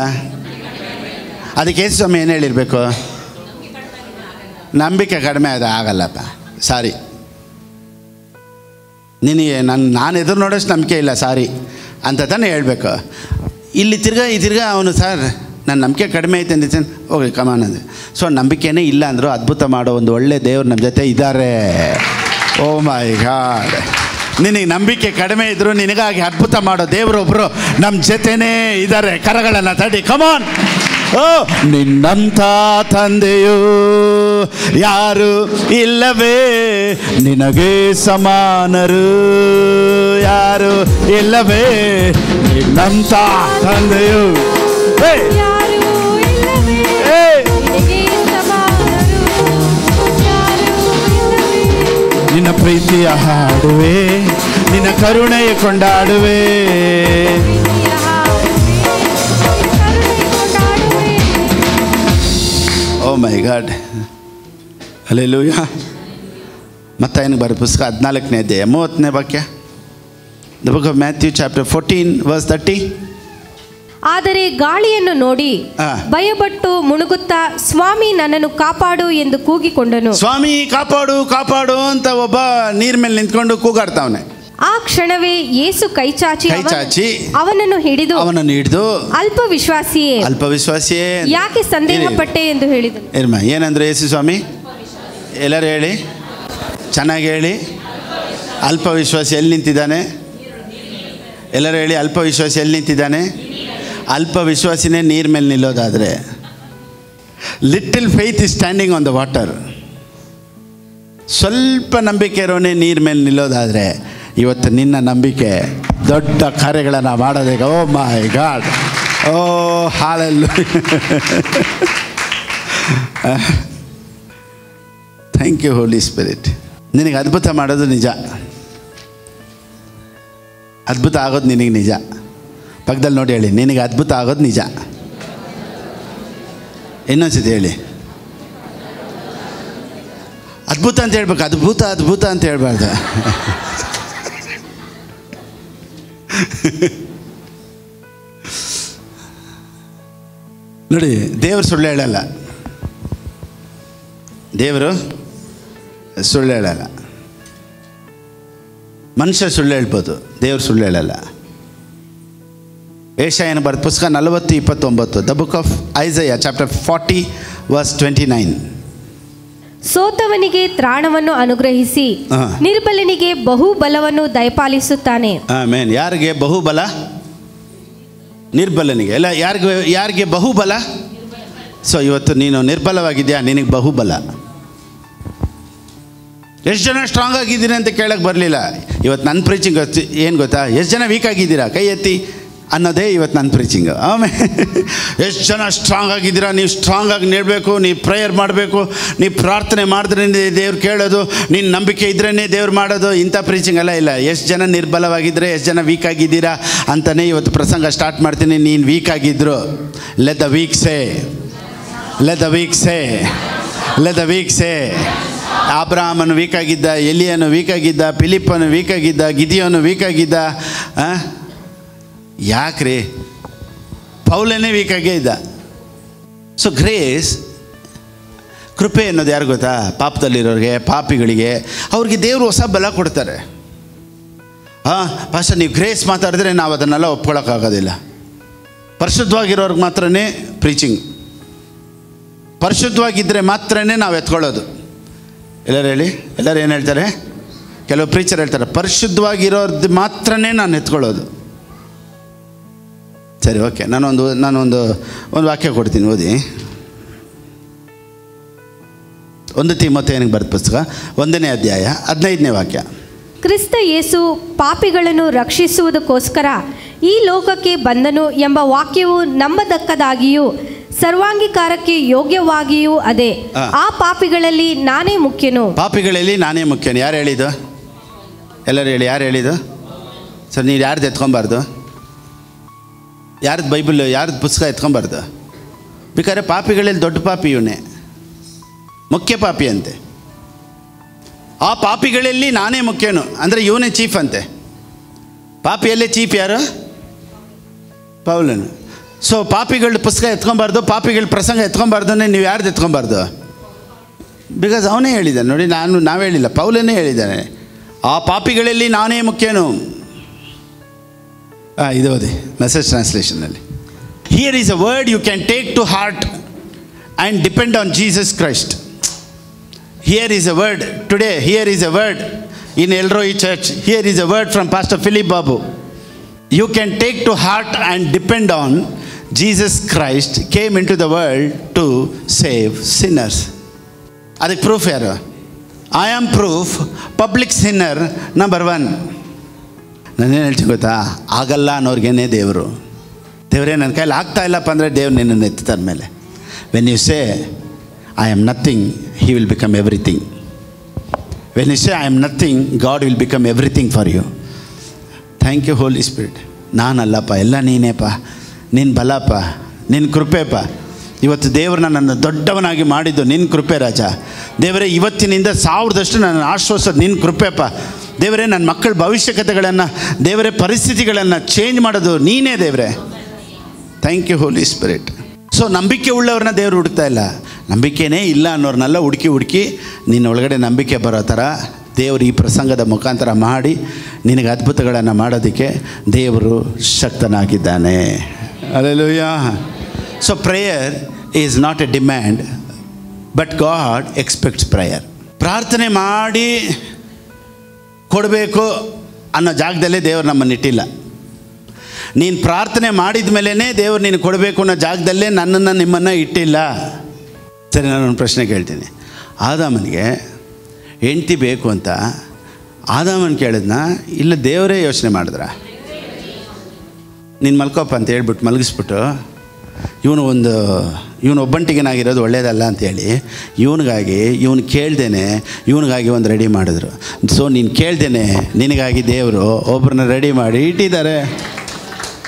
ಅದಕ್ಕೆ ಯೇಸು ಸ್ವಾಮಿ ಏನು ಹೇಳಿರಬೇಕು? ನಂಬಿಕೆ ಕಡಿಮೆ ಆಗಲ್ಲಪ್ಪ, ಸಾರಿ, ನಿನಗೆ ನಾನು ಎದುರು ನೋಡೋಷ್ಟು ನಂಬಿಕೆ ಇಲ್ಲ, ಸಾರಿ ಅಂತ ತಾನೇ ಹೇಳಬೇಕು. ಇಲ್ಲಿ ತಿರ್ಗಾ ಅವನು ಸರ್ ನನ್ನ ನಂಬಿಕೆ ಕಡಿಮೆ ಐತೆ ಅಂದಿದ್ದೇನೆ, ಹೋಗಿ ಕಮಾನ್ ಅಂದೆ. ಸೊ ನಂಬಿಕೆನೇ ಇಲ್ಲ ಅಂದರು, ಅದ್ಭುತ ಮಾಡೋ ಒಂದು ಒಳ್ಳೆ ದೇವ್ರು ನಮ್ಮ ಜೊತೆ ಇದ್ದಾರೆ. ಓ ಮೈ ಗಾಡ್. ನಿನಗೆ ನಂಬಿಕೆ ಕಡಿಮೆ ಇದ್ದರು ನಿನಗಾಗಿ ಅದ್ಭುತ ಮಾಡೋ ದೇವರೊಬ್ಬರು ನಮ್ಮ ಜೊತೆನೇ ಇದ್ದಾರೆ. ಕರಗಳನ್ನು ತಡಿ, ಕಮಾನ್. ಓ ನಿನ್ನಂಥ ತಂದೆಯು ಯಾರು ಇಲ್ಲವೇ, ನಿನಗೆ ಸಮಾನರು ಯಾರು ಇಲ್ಲವೇ, ನಿನ್ನಂಥ ತಂದೆಯು ನಿನ್ನ ಪ್ರೀತಿಯ ಹಾಡುವೆ, ನಿನ್ನ ಕರುಣೆಯ ಕೊಂಡಾಡುವೆ. ಓ ಮೈ ಗಾಡ್, ಹಲ್ಲೆಲೂಯಾ. ಮತ್ತಾಯನಿಗೆ ಬರೋ ಪುಸ್ತಕ 14ನೇ ಅಧ್ಯಾಯ 30ನೇ ವಾಕ್ಯ. The book of Matthew chapter 14 verse 30. ಆದರೆ ಗಾಳಿಯನ್ನು ನೋಡಿ ಭಯಪಟ್ಟು ಮುಳುಗುತ್ತಾ ಸ್ವಾಮಿ ನನ್ನನ್ನು ಕಾಪಾಡು ಎಂದು ಕೂಗಿಕೊಂಡನು. ಸ್ವಾಮಿ ಕಾಪಾಡು ಕಾಪಾಡು ಅಂತ ಒಬ್ಬ ನೀರ್ ಮೇಲೆ ನಿಂತ್ಕೊಂಡು ಕೂಗಾಡ್ತಾವನೆ. ಆ ಕ್ಷಣವೇ ಯೇಸು ಕೈ ಚಾಚಿ ಅವನನ್ನು ಹಿಡಿದು ಅಲ್ಪ ವಿಶ್ವಾಸಿಯೇ ಯಾಕೆ ಸಂದೇಹ ಪಟ್ಟೆ ಎಂದು ಹೇಳಿದನು. ಏನಂದ್ರೆ ಯೇಸು ಸ್ವಾಮಿ? ಎಲ್ಲರೂ ಹೇಳಿ, ಚೆನ್ನಾಗಿ ಹೇಳಿ. ಅಲ್ಪ ವಿಶ್ವಾಸಿ ಎಲ್ಲಿ ನಿಂತಿದ್ದಾನೆ? ಎಲ್ಲರೂ ಹೇಳಿ, ಅಲ್ಪ ವಿಶ್ವಾಸಿ ಎಲ್ಲಿ ನಿಂತಿದ್ದಾನೆ? ಅಲ್ಪ ವಿಶ್ವಾಸಿನೇ ನೀರ್ ಮೇಲೆ ನಿಲ್ಲೋದಾದರೆ, little faith is standing on the water. ಸ್ವಲ್ಪ ನಂಬಿಕೆ ಇರೋನೇ ನೀರ್ ಮೇಲೆ ನಿಲ್ಲೋದಾದರೆ, ಇವತ್ತು ನಿನ್ನ ನಂಬಿಕೆ ದೊಡ್ಡ ಕಾರ್ಯಗಳನ್ನು ಮಾಡೋದೇ. Oh my God, oh hallelujah. Thank you Holi Spirit. ನಿನಗೆ ಅದ್ಭುತ ಮಾಡೋದು ನಿಜ, ಅದ್ಭುತ ಆಗೋದು ನಿನಗೆ ನಿಜ. ಪಕ್ಕದಲ್ಲಿ ನೋಡಿ ಹೇಳಿ, ನಿನಗೆ ಅದ್ಭುತ ಆಗೋದು ನಿಜ. ಇನ್ನೊಂದ್ಸತಿ ಹೇಳಿ, ಅದ್ಭುತ ಅಂತ ಹೇಳ್ಬೇಕು. ಅದ್ಭುತ ಅಂತ ಹೇಳ್ಬಾರ್ದು. ನೋಡಿ, ದೇವರು ಸುಳ್ಳು ಹೇಳಲ್ಲ. ದೇವರು ಸುಳ್ಳು ಹೇಳಲ್ಲ. ಮನುಷ್ಯ ಸುಳ್ಳು ಹೇಳ್ಬೋದು, ದೇವರು ಸುಳ್ಳು ಹೇಳಲ್ಲ. ಯೆಶಾಯನ ಬರೆದ ಪುಸ್ತಕ 40:29. The book of Isaiah chapter 40 verse 29. ಸೋತವನಿಗೆ ತ್ರಾಣವನ್ನು ಅನುಗ್ರಹಿಸಿ ನಿರ್ಬಲನಿಗೆ ಬಹುಬಲವನ್ನು ದಯಪಾಲಿಸುತ್ತಾನೆ. ಆಮೆನ್. ಯಾರಿಗೆ ಬಹುಬಲ? ನಿರ್ಬಲನಿಗೆ. ಎಲ್ಲ ಯಾರಿಗೆ ಬಹುಬಲ? ಸೊ ಇವತ್ತು ನೀನು ನಿರ್ಬಲವಾಗಿದೆಯಾ? ನಿನಗೆ ಬಹುಬಲ. ಎಷ್ಟು ಜನ ಸ್ಟ್ರಾಂಗ್ ಆಗಿದ್ದೀರಿ ಅಂತ ಕೇಳಕ್ಕೆ ಬರಲಿಲ್ಲ. ಇವತ್ತು ನನ್ನ ಪ್ರೀಚಿಂಗ್ ಏನು ಗೊತ್ತಾ? ಎಷ್ಟು ಜನ ವೀಕ್ ಆಗಿದ್ದೀರಾ ಕೈ ಎತ್ತಿ ಅನ್ನೋದೇ ಇವತ್ತು ನನ್ನ ಪ್ರೀಚಿಂಗ್. ಆಮೇಲೆ ಎಷ್ಟು ಜನ ಸ್ಟ್ರಾಂಗ್ ಆಗಿದ್ದೀರಾ? ನೀವು ಸ್ಟ್ರಾಂಗ್ ಆಗಿ ನೀಡಬೇಕು, ನೀವು ಪ್ರೇಯರ್ ಮಾಡಬೇಕು, ನೀವು ಪ್ರಾರ್ಥನೆ ಮಾಡಿದ್ರೆ ದೇವ್ರು ಕೇಳೋದು, ನೀನು ನಂಬಿಕೆ ಇದ್ರೇ ದೇವ್ರು ಮಾಡೋದು. ಇಂಥ ಪ್ರೀಚಿಂಗ್ ಎಲ್ಲ ಇಲ್ಲ. ಎಷ್ಟು ಜನ ನಿರ್ಬಲವಾಗಿದ್ದರೆ, ಎಷ್ಟು ಜನ ವೀಕ್ ಆಗಿದ್ದೀರಾ ಅಂತಲೇ ಇವತ್ತು ಪ್ರಸಂಗ ಸ್ಟಾರ್ಟ್ ಮಾಡ್ತೀನಿ. ನೀನು ವೀಕ್ ಆಗಿದ್ದರು, let the weak say let the weak say, let the weak say. ಅಬ್ರಹಾಮನು ವೀಕ್ ಆಗಿದ್ದ, ಎಲಿಯನು ವೀಕ್ ಆಗಿದ್ದ, ಫಿಲಿಪ್ಪನು ವೀಕ್ ಆಗಿದ್ದ, ಗಿದಿಯೋನು ವೀಕ್ ಆಗಿದ್ದ. ಯಾಕ್ರಿ? ಪೌಲನೇ ವೀಕ್ ಆಗೇ ಇದ್ದ. ಸೊ ಗ್ರೇಸ್, ಕೃಪೆ ಅನ್ನೋದು ಯಾರು ಗೊತ್ತಾ? ಪಾಪದಲ್ಲಿರೋರಿಗೆ, ಪಾಪಿಗಳಿಗೆ, ಅವ್ರಿಗೆ ದೇವರು ಹೊಸ ಬಲ ಕೊಡ್ತಾರೆ. ಪಾಸ್ಟರ್ ನೀವು ಗ್ರೇಸ್ ಮಾತಾಡಿದ್ರೆ ನಾವು ಅದನ್ನೆಲ್ಲ ಒಪ್ಕೊಳ್ಳೋಕ್ಕಾಗೋದಿಲ್ಲ. ಪರಿಶುದ್ಧವಾಗಿರೋರ್ಗೆ ಮಾತ್ರನೇ ಪ್ರೀಚಿಂಗ್, ಪರಿಶುದ್ಧವಾಗಿದ್ದರೆ ಮಾತ್ರನೇ ನಾವು ಎತ್ಕೊಳ್ಳೋದು. ಎಲ್ಲರೂ ಹೇಳಿ, ಎಲ್ಲರೂ ಏನು ಹೇಳ್ತಾರೆ? ಕೆಲವು ಪ್ರೀಚರ್ ಹೇಳ್ತಾರೆ ಪರಿಶುದ್ಧವಾಗಿರೋದು ಮಾತ್ರನೇ ನಾನು ಎತ್ಕೊಳ್ಳೋದು. ಸರಿ, ಓಕೆ. ನಾನೊಂದು ವಾಕ್ಯ ಕೊಡ್ತೀನಿ, ಓದಿ. 1 ತಿಮೋಥೆಯನಿಗೆ ಬರೆದ ಪುಸ್ತಕ 1ನೇ ಅಧ್ಯಾಯ 15ನೇ ವಾಕ್ಯ. ಕ್ರಿಸ್ತ ಯೇಸು ಪಾಪಿಗಳನ್ನು ರಕ್ಷಿಸುವುದಕ್ಕೋಸ್ಕರ ಈ ಲೋಕಕ್ಕೆ ಬಂದನು ಎಂಬ ವಾಕ್ಯವು ನಂಬದಕ್ಕದಾಗಿಯೂ ಸರ್ವಾಂಗೀಕಾರಕ್ಕೆ ಯೋಗ್ಯವಾಗಿಯೂ ಅದೇ. ಆ ಪಾಪಿಗಳಲ್ಲಿ ನಾನೇ ಮುಖ್ಯನು. ಪಾಪಿಗಳಲ್ಲಿ ನಾನೇ ಮುಖ್ಯನು. ಯಾರು ಹೇಳಿದ್ದು? ಎಲ್ಲರೂ ಹೇಳಿ, ಯಾರು ಹೇಳಿದ್ದು? ಸರ್, ನೀವು ಯಾರ್ದು ಎತ್ಕೊಬಾರ್ದು? ಯಾರ್ದು ಬೈಬಲ್, ಯಾರ್ದು ಪುಸ್ತಕ ಎತ್ಕೊಬಾರ್ದು? ಬೇಕಾದ್ರೆ ಪಾಪಿಗಳಲ್ಲಿ ದೊಡ್ಡ ಪಾಪಿ ಇವನೇ, ಮುಖ್ಯ ಪಾಪಿ ಅಂತೆ. ಆ ಪಾಪಿಗಳಲ್ಲಿ ನಾನೇ ಮುಖ್ಯನು ಅಂದರೆ ಇವನೇ ಚೀಫ್ ಅಂತೆ. ಪಾಪಿಯಲ್ಲೇ ಚೀಫ್ ಯಾರು? ಪೌಲನು. ಸೊ ಪಾಪಿಗಳ ಪುಸ್ತಕ ಎತ್ಕೊಬಾರ್ದು, ಪಾಪಿಗಳ ಪ್ರಸಂಗ ಎತ್ಕೊಬಾರ್ದು. ನೀವು ಯಾರ್ದು ಎತ್ಕೊಬಾರ್ದು? ಬಿಕಾಸ್ ಅವನೇ ಹೇಳಿದ್ದಾನೆ ನೋಡಿ, ನಾವು ಹೇಳಿಲ್ಲ, ಪೌಲನೇ ಹೇಳಿದ್ದಾನೆ, ಆ ಪಾಪಿಗಳಲ್ಲಿ ನಾನೇ ಮುಖ್ಯನು. ಇದು ಓದಿ ಮೆಸೇಜ್ ಟ್ರಾನ್ಸ್ಲೇಷನ್ನಲ್ಲಿ. Here is a word you can take to heart and depend on Jesus Christ. Here is a word today. Here is a word in Elroy Church. Here is a word from Pastor Philip Babu. You can take to heart and depend on Jesus Christ came into the world to save sinners. ಅದಕ್ಕೆ proof ಯಾರು? I am proof, public sinner number 1. ನಾನೇನು ಹೇಳ್ತೀನಿ ಗೊತ್ತಾ? ಆಗಲ್ಲ ಅನ್ನೋರ್ಗೇನೆ ದೇವರು. ದೇವರೇ ನನ್ನ ಕೈಲಿ ಆಗ್ತಾ ಇಲ್ಲಪ್ಪ ಅಂದರೆ ದೇವ್ರು ನಿನ್ನನ್ನು ಎತ್ತಾದ ಮೇಲೆ. When you say I am nothing, He will become everything. When you say I am nothing, God will become everything for you. Thank you Holy Spirit. ನಾನಲ್ಲಪ್ಪ, ಎಲ್ಲ ನೀನೇಪ್ಪ, ನಿನ್ನ ಬಲಪ್ಪ, ನಿನ್ನ ಕೃಪೆಪ್ಪ. ಇವತ್ತು ದೇವರು ನನ್ನನ್ನು ದೊಡ್ಡವನಾಗಿ ಮಾಡಿದ್ದು ನಿನ್ನ ಕೃಪೆ ರಾಜ. ದೇವರೇ, ಇವತ್ತಿನಿಂದ 1000ದಷ್ಟು ನನ್ನ ಆಶ್ವಾಸದ ನಿನ್ನ ಕೃಪೆಪ್ಪ. ದೇವರೇ, ನನ್ನ ಮಕ್ಕಳ ಭವಿಷ್ಯಕತೆಗಳನ್ನು, ದೇವರೇ, ಪರಿಸ್ಥಿತಿಗಳನ್ನು ಚೇಂಜ್ ಮಾಡೋದು ನೀನೇ ದೇವರೇ. Thank you Holi Spirit. So ನಂಬಿಕೆ ಉಳ್ಳವ್ರನ್ನ ದೇವರು ಹುಡುಕ್ತಾ ಇಲ್ಲ, ನಂಬಿಕೆನೇ ಇಲ್ಲ ಅನ್ನೋರ್ನೆಲ್ಲ ಹುಡುಕಿ ನಿನ್ನ ಒಳಗಡೆ ನಂಬಿಕೆ ಬರೋ ಥರ ದೇವರು ಈ ಪ್ರಸಂಗದ ಮುಖಾಂತರ ಮಾಡಿ ನಿನಗೆ ಅದ್ಭುತಗಳನ್ನು ಮಾಡೋದಕ್ಕೆ ದೇವರು ಶಕ್ತನಾಗಿದ್ದಾನೆ. Hallelujah. So prayer is not a demand, but God expects prayer. ಪ್ರಾರ್ಥನೆ ಮಾಡಿ ಕೊಡಬೇಕು ಅನ್ನೋ ಜಾಗದಲ್ಲೇ ದೇವರು ನಮ್ಮನ್ನು ಇಟ್ಟಿಲ್ಲ. ನೀನು ಪ್ರಾರ್ಥನೆ ಮಾಡಿದ ಮೇಲೇ ದೇವರು ನೀನು ಕೊಡಬೇಕು ಅನ್ನೋ ಜಾಗದಲ್ಲೇ ನನ್ನನ್ನು ನಿಮ್ಮನ್ನು ಇಟ್ಟಿಲ್ಲ. ಸರಿ, ನಾನೊಂದು ಪ್ರಶ್ನೆ ಕೇಳ್ತೀನಿ. ಆದಾಮನಿಗೆ ಹೆಂಡ್ತಿ ಬೇಕು ಅಂತ ಆದಾಮನ ಕೇಳಿದ್ನ, ಇಲ್ಲ ದೇವರೇ ಯೋಚನೆ ಮಾಡಿದ್ರ? ನೀನು ಮಲ್ಕೋಪ್ಪ ಅಂತ ಹೇಳ್ಬಿಟ್ಟು ಮಲಗಿಸ್ಬಿಟ್ಟು ಇವನು ಒಬ್ಬಂಟಿಗನಾಗಿರೋದು ಒಳ್ಳೇದಲ್ಲ ಅಂತೇಳಿ ಇವನು ಕೇಳ್ದೇನೆ ಇವನಿಗಾಗಿ ಒಂದು ರೆಡಿ ಮಾಡಿದ್ರು. ಸೊ ನೀನು ಕೇಳ್ದೇನೆ ನಿನಗಾಗಿ ದೇವರು ಒಬ್ಬರನ್ನ ರೆಡಿ ಮಾಡಿ ಇಟ್ಟಿದ್ದಾರೆ.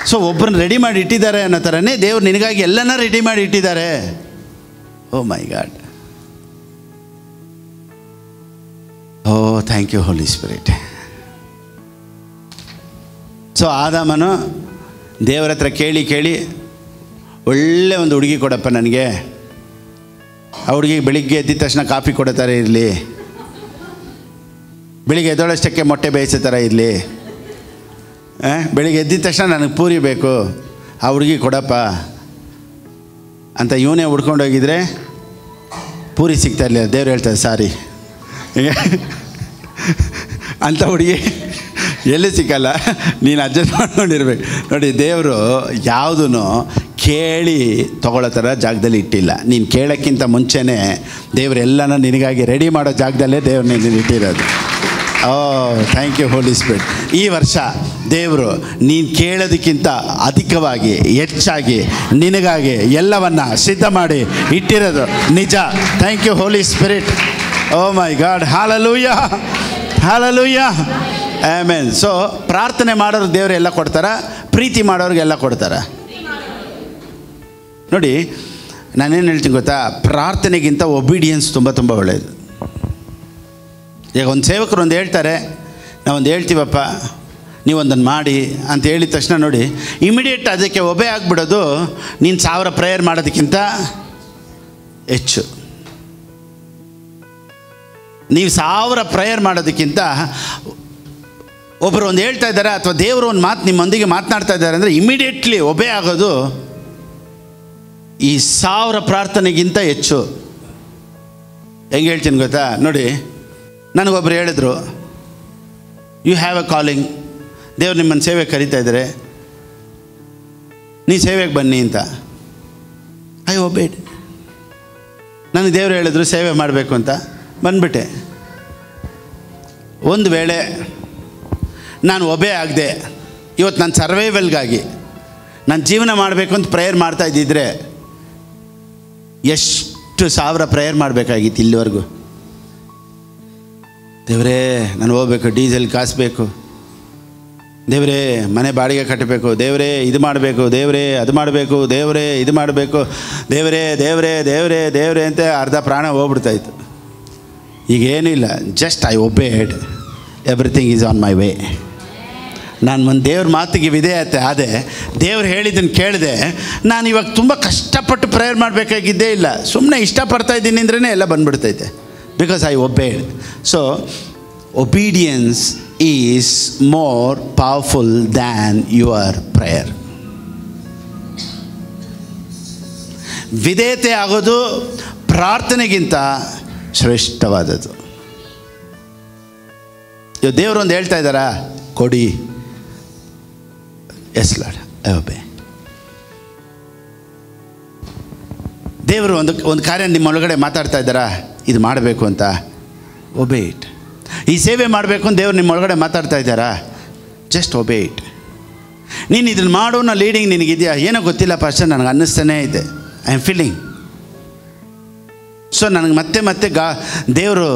ಸೊ ಒಬ್ಬರನ್ನ ರೆಡಿ ಮಾಡಿ ಇಟ್ಟಿದ್ದಾರೆ ಅನ್ನೋ ಥರನೇ ದೇವ್ರು ನಿನಗಾಗಿ ಎಲ್ಲನ ರೆಡಿ ಮಾಡಿ ಇಟ್ಟಿದ್ದಾರೆ. Oh my God. Oh thank you Holi Spirit. So ಆದಾಮನು ದೇವರ ಹತ್ರ ಕೇಳಿ ಒಳ್ಳೆ ಒಂದು ಹುಡುಗಿ ಕೊಡಪ್ಪ ನನಗೆ. ಆ ಹುಡುಗಿಗೆ ಬೆಳಿಗ್ಗೆ ಎದ್ದಿದ ತಕ್ಷಣ ಕಾಫಿ ಕೊಡೋ ಥರ ಇರಲಿ, ಬೆಳಿಗ್ಗೆ ಎದ್ದೋಳಷ್ಟಕ್ಕೆ ಮೊಟ್ಟೆ ಬೇಯಿಸೋ ಥರ ಇರಲಿ, ಬೆಳಿಗ್ಗೆ ಎದ್ದಿದ ತಕ್ಷಣ ನನಗೆ ಪೂರಿ ಬೇಕು, ಆ ಹುಡುಗಿ ಕೊಡಪ್ಪ ಅಂತ ಇವನೇ ಹುಡ್ಕೊಂಡೋಗಿದ್ರೆ ಪೂರಿ ಸಿಗ್ತಾ ಇರಲಿಲ್ಲ. ದೇವ್ರು ಹೇಳ್ತಾರೆ ಸಾರಿ ಅಂಥ ಹುಡುಗಿ ಎಲ್ಲಿ ಸಿಕ್ಕಲ್ಲ, ನೀನು ಅಡ್ಜಸ್ಟ್ ಮಾಡ್ಕೊಂಡಿರ್ಬೇಕು. ನೋಡಿ, ದೇವರು ಯಾವುದೂ ಕೇಳಿ ತೊಗೊಳ್ಳೋ ಥರ ಜಾಗದಲ್ಲಿ ಇಟ್ಟಿಲ್ಲ. ನೀನು ಕೇಳೋಕ್ಕಿಂತ ಮುಂಚೆನೇ ದೇವರು ಎಲ್ಲನೂ ನಿನಗಾಗಿ ರೆಡಿ ಮಾಡೋ ಜಾಗದಲ್ಲೇ ದೇವ್ರು ನೀನು ಇಟ್ಟಿರೋದು. ಓ ಥ್ಯಾಂಕ್ ಯು ಹೋಲಿ ಸ್ಪಿರಿಟ್. ಈ ವರ್ಷ ದೇವರು ನೀನು ಕೇಳೋದಕ್ಕಿಂತ ಅಧಿಕವಾಗಿ ಹೆಚ್ಚಾಗಿ ನಿನಗಾಗಿ ಎಲ್ಲವನ್ನ ಸಿದ್ಧ ಮಾಡಿ ಇಟ್ಟಿರೋದು ನಿಜ. Thank you Holi Spirit. Oh my God. Hallelujah, hallelujah, amen. So ಪ್ರಾರ್ಥನೆ ಮಾಡೋರಿಗೆ ದೇವರು ಎಲ್ಲ ಕೊಡ್ತಾರೆ, ಪ್ರೀತಿ ಮಾಡೋರಿಗೆಲ್ಲ ಕೊಡ್ತಾರೆ. ನೋಡಿ, ನಾನೇನು ಹೇಳ್ತೀನಿ ಗೊತ್ತಾ, ಪ್ರಾರ್ಥನೆಗಿಂತ ಒಬಿಡಿಯನ್ಸ್ ತುಂಬ ತುಂಬ ಒಳ್ಳೆಯದು. ಈಗ ಒಂದು ಸೇವಕರು ಒಂದು ಹೇಳ್ತಾರೆ, ನಾವೊಂದು ಹೇಳ್ತೀವಪ್ಪ ನೀವೊಂದನ್ನು ಮಾಡಿ ಅಂತ ಹೇಳಿದ ತಕ್ಷಣ ನೋಡಿ ಇಮಿಡಿಯೇಟ್ ಅದಕ್ಕೆ ಒಬೆ ಆಗಿಬಿಡೋದು ನೀನು 1000 ಪ್ರೇಯರ್ ಮಾಡೋದಕ್ಕಿಂತ ಹೆಚ್ಚು. ನೀವು 1000 ಪ್ರೇಯರ್ ಮಾಡೋದಕ್ಕಿಂತ ಒಬ್ಬರು ಒಂದು ಹೇಳ್ತಾ ಇದ್ದಾರೆ ಅಥವಾ ದೇವರು ಒಂದು ಮಾತು ನಿಮ್ಮೊಂದಿಗೆ ಮಾತನಾಡ್ತಾ ಇದ್ದಾರೆ ಅಂದರೆ ಇಮಿಡಿಯೇಟ್ಲಿ ಒಬೆ ಆಗೋದು ಈ 1000 ಪ್ರಾರ್ಥನೆಗಿಂತ ಹೆಚ್ಚು. ಹೆಂಗೆ ಹೇಳ್ತೀನಿ ಗೊತ್ತಾ, ನೋಡಿ ನನಗೊಬ್ಬರು ಹೇಳಿದ್ರು, ಯು ಹ್ಯಾವ್ ಎ ಕಾಲಿಂಗ್, ದೇವ್ರು ನಿಮ್ಮನ್ನು ಸೇವೆಗೆ ಕರೀತಾ ಇದ್ದಾರೆ, ನೀ ಸೇವೆಗೆ ಬನ್ನಿ ಅಂತ. I obeyed. ನನಗೆ ದೇವರು ಹೇಳಿದ್ರು ಸೇವೆ ಮಾಡಬೇಕು ಅಂತ, ಬಂದುಬಿಟ್ಟೆ. ಒಂದು ವೇಳೆ ನಾನು ಒಬೆ ಆಗದೆ ಇವತ್ತು ನನ್ನ ಸರ್ವೈವಲ್ಗಾಗಿ ನಾನು ಜೀವನ ಮಾಡಬೇಕು ಅಂತ ಪ್ರೇಯರ್ ಮಾಡ್ತಾ ಇದ್ದಿದ್ರೆ ಎಷ್ಟು 1000 ಪ್ರೇಯರ್ ಮಾಡಬೇಕಾಗಿತ್ತು ಇಲ್ಲಿವರೆಗೂ. ದೇವರೇ ನಾನು ಹೋಗ್ಬೇಕು, ಡೀಸೆಲ್ ಕಾಸು ಬೇಕು, ದೇವರೇ ಮನೆ ಬಾಡಿಗೆ ಕಟ್ಟಬೇಕು, ದೇವರೇ ಇದು ಮಾಡಬೇಕು, ದೇವರೇ ಅದು ಮಾಡಬೇಕು, ದೇವರೇ ಇದು ಮಾಡಬೇಕು, ದೇವರೇ ದೇವರೇ ದೇವರೇ ದೇವರೇ ಅಂತ ಅರ್ಧ ಪ್ರಾಣ ಹೋಗ್ಬಿಡ್ತಾಯಿತ್ತು. ಈಗೇನಿಲ್ಲ, just I obeyed, everything is on my way. ನಾನು ಒಂದು ದೇವ್ರ ಮಾತಿಗೆ ವಿಧೇಯತೆ ಆದೆ, ದೇವ್ರು ಹೇಳಿದ್ದನ್ನು ಕೇಳಿದೆ. ನಾನು ಇವಾಗ ತುಂಬ ಕಷ್ಟಪಟ್ಟು ಪ್ರೇಯರ್ ಮಾಡಬೇಕಾಗಿದ್ದೇ ಇಲ್ಲ, ಸುಮ್ಮನೆ ಇಷ್ಟಪಡ್ತಾ ಇದ್ದೀನಿ ಅಂದ್ರೇ ಎಲ್ಲ ಬಂದ್ಬಿಡ್ತೈತೆ, because I obeyed. So obedience is more powerful than your prayer. ವಿಧೇಯತೆ ಆಗೋದು ಪ್ರಾರ್ಥನೆಗಿಂತ ಶ್ರೇಷ್ಠವಾದದ್ದು. ಇವಾಗ ದೇವರು ಒಂದು ಹೇಳ್ತಾ ಇದ್ದಾರಾ, ಕೊಡಿ, ಎಸ್ ಲಾರ್ಡ್ ಐ ಒಬೇ. ದೇವರು ಒಂದು ಕಾರ್ಯ ನಿಮ್ಮೊಳಗಡೆ ಮಾತಾಡ್ತಾ ಇದ್ದಾರಾ, ಇದು ಮಾಡಬೇಕು ಅಂತ, ಒಬೇ ಇಟ್. ಈ ಸೇವೆ ಮಾಡಬೇಕು ಅಂತ ದೇವ್ರು ನಿಮ್ಮೊಳಗಡೆ ಮಾತಾಡ್ತಾ ಇದ್ದಾರಾ, ಜಸ್ಟ್ ಒಬೇ ಇಟ್. ನೀನು ಇದನ್ನು ಮಾಡು, ನಾ ಲೀಡಿಂಗ್ ನಿನಗಿದೆಯಾ, ಏನೋ ಗೊತ್ತಿಲ್ಲ ಪಾಸ್ಟರ್, ನನಗೆ ಅನ್ನಿಸ್ತಾನೇ ಇದೆ, ಐ ಆಮ್ ಫೀಲಿಂಗ್. ಸೊ ನನಗೆ ಮತ್ತೆ ಮತ್ತೆ ದೇವರು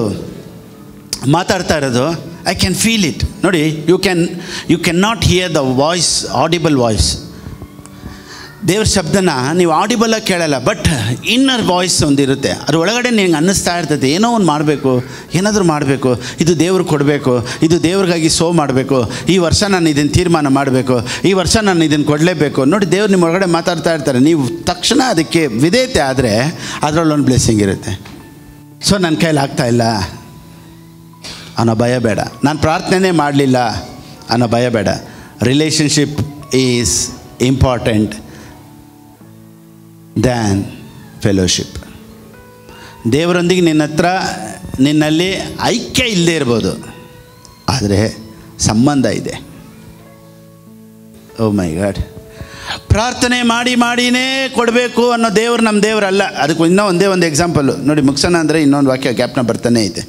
ಮಾತಾಡ್ತಾ ಇರೋದು, ಐ ಕ್ಯಾನ್ ಫೀಲ್ ಇಟ್. ನೋಡಿ, you can not hear the voice, audible voice. ದೇವ್ರ ಶಬ್ದನ ನೀವು ಆಡಿಬಲಾಗಿ ಕೇಳಲ್ಲ, ಬಟ್ ಇನ್ನರ್ ವಾಯ್ಸ್ ಒಂದಿರುತ್ತೆ, ಅದ್ರ ಒಳಗಡೆ ನಿಂಗೆ ಅನ್ನಿಸ್ತಾ ಇರ್ತದೆ, ಏನೋ ಒಂದು ಮಾಡಬೇಕು, ಏನಾದರೂ ಮಾಡಬೇಕು, ಇದು ದೇವ್ರಿಗೆ ಕೊಡಬೇಕು, ಇದು ದೇವ್ರಿಗಾಗಿ ಮಾಡಬೇಕು, ಈ ವರ್ಷ ನಾನು ಇದನ್ನು ತೀರ್ಮಾನ ಮಾಡಬೇಕು, ಈ ವರ್ಷ ನಾನು ಇದನ್ನು ಕೊಡಲೇಬೇಕು. ನೋಡಿ, ದೇವ್ರು ನಿಮ್ಮ ಒಳಗಡೆ ಮಾತಾಡ್ತಾ ಇರ್ತಾರೆ, ನೀವು ತಕ್ಷಣ ಅದಕ್ಕೆ ವಿಧೇಯತೆ ಆದರೆ ಅದರಲ್ಲೊಂದು ಬ್ಲೆಸ್ಸಿಂಗ್ ಇರುತ್ತೆ. ಸೊ ನನ್ನ ಕೈಲಿ ಆಗ್ತಾಯಿಲ್ಲ ಅನ್ನೋ ಭಯ ಬೇಡ, ನಾನು ಪ್ರಾರ್ಥನೆ ಮಾಡಲಿಲ್ಲ ಅನ್ನೋ ಭಯ ಬೇಡ. Relationship is important than fellowship. ದೇವರೊಂದಿಗೆ ನಿನ್ನಲ್ಲಿ ಐಕ್ಯ ಇಲ್ಲದೆ ಇರ್ಬೋದು, ಆದರೆ ಸಂಬಂಧ ಇದೆ. ಓ ಮೈ ಗಾಡ್, ಪ್ರಾರ್ಥನೆ ಮಾಡಿನೇ ಕೊಡಬೇಕು ಅನ್ನೋ ದೇವರು ನಮ್ಮ ದೇವರಲ್ಲ. ಅದಕ್ಕೆ ಇನ್ನೂ ಒಂದು ಎಕ್ಸಾಂಪಲು ನೋಡಿ, ಮುಗಿಸೋಣ ಅಂದರೆ ಇನ್ನೊಂದು ವಾಕ್ಯ ಜ್ಞಾಪನ ಬರ್ತಾನೆ ಐತೆ.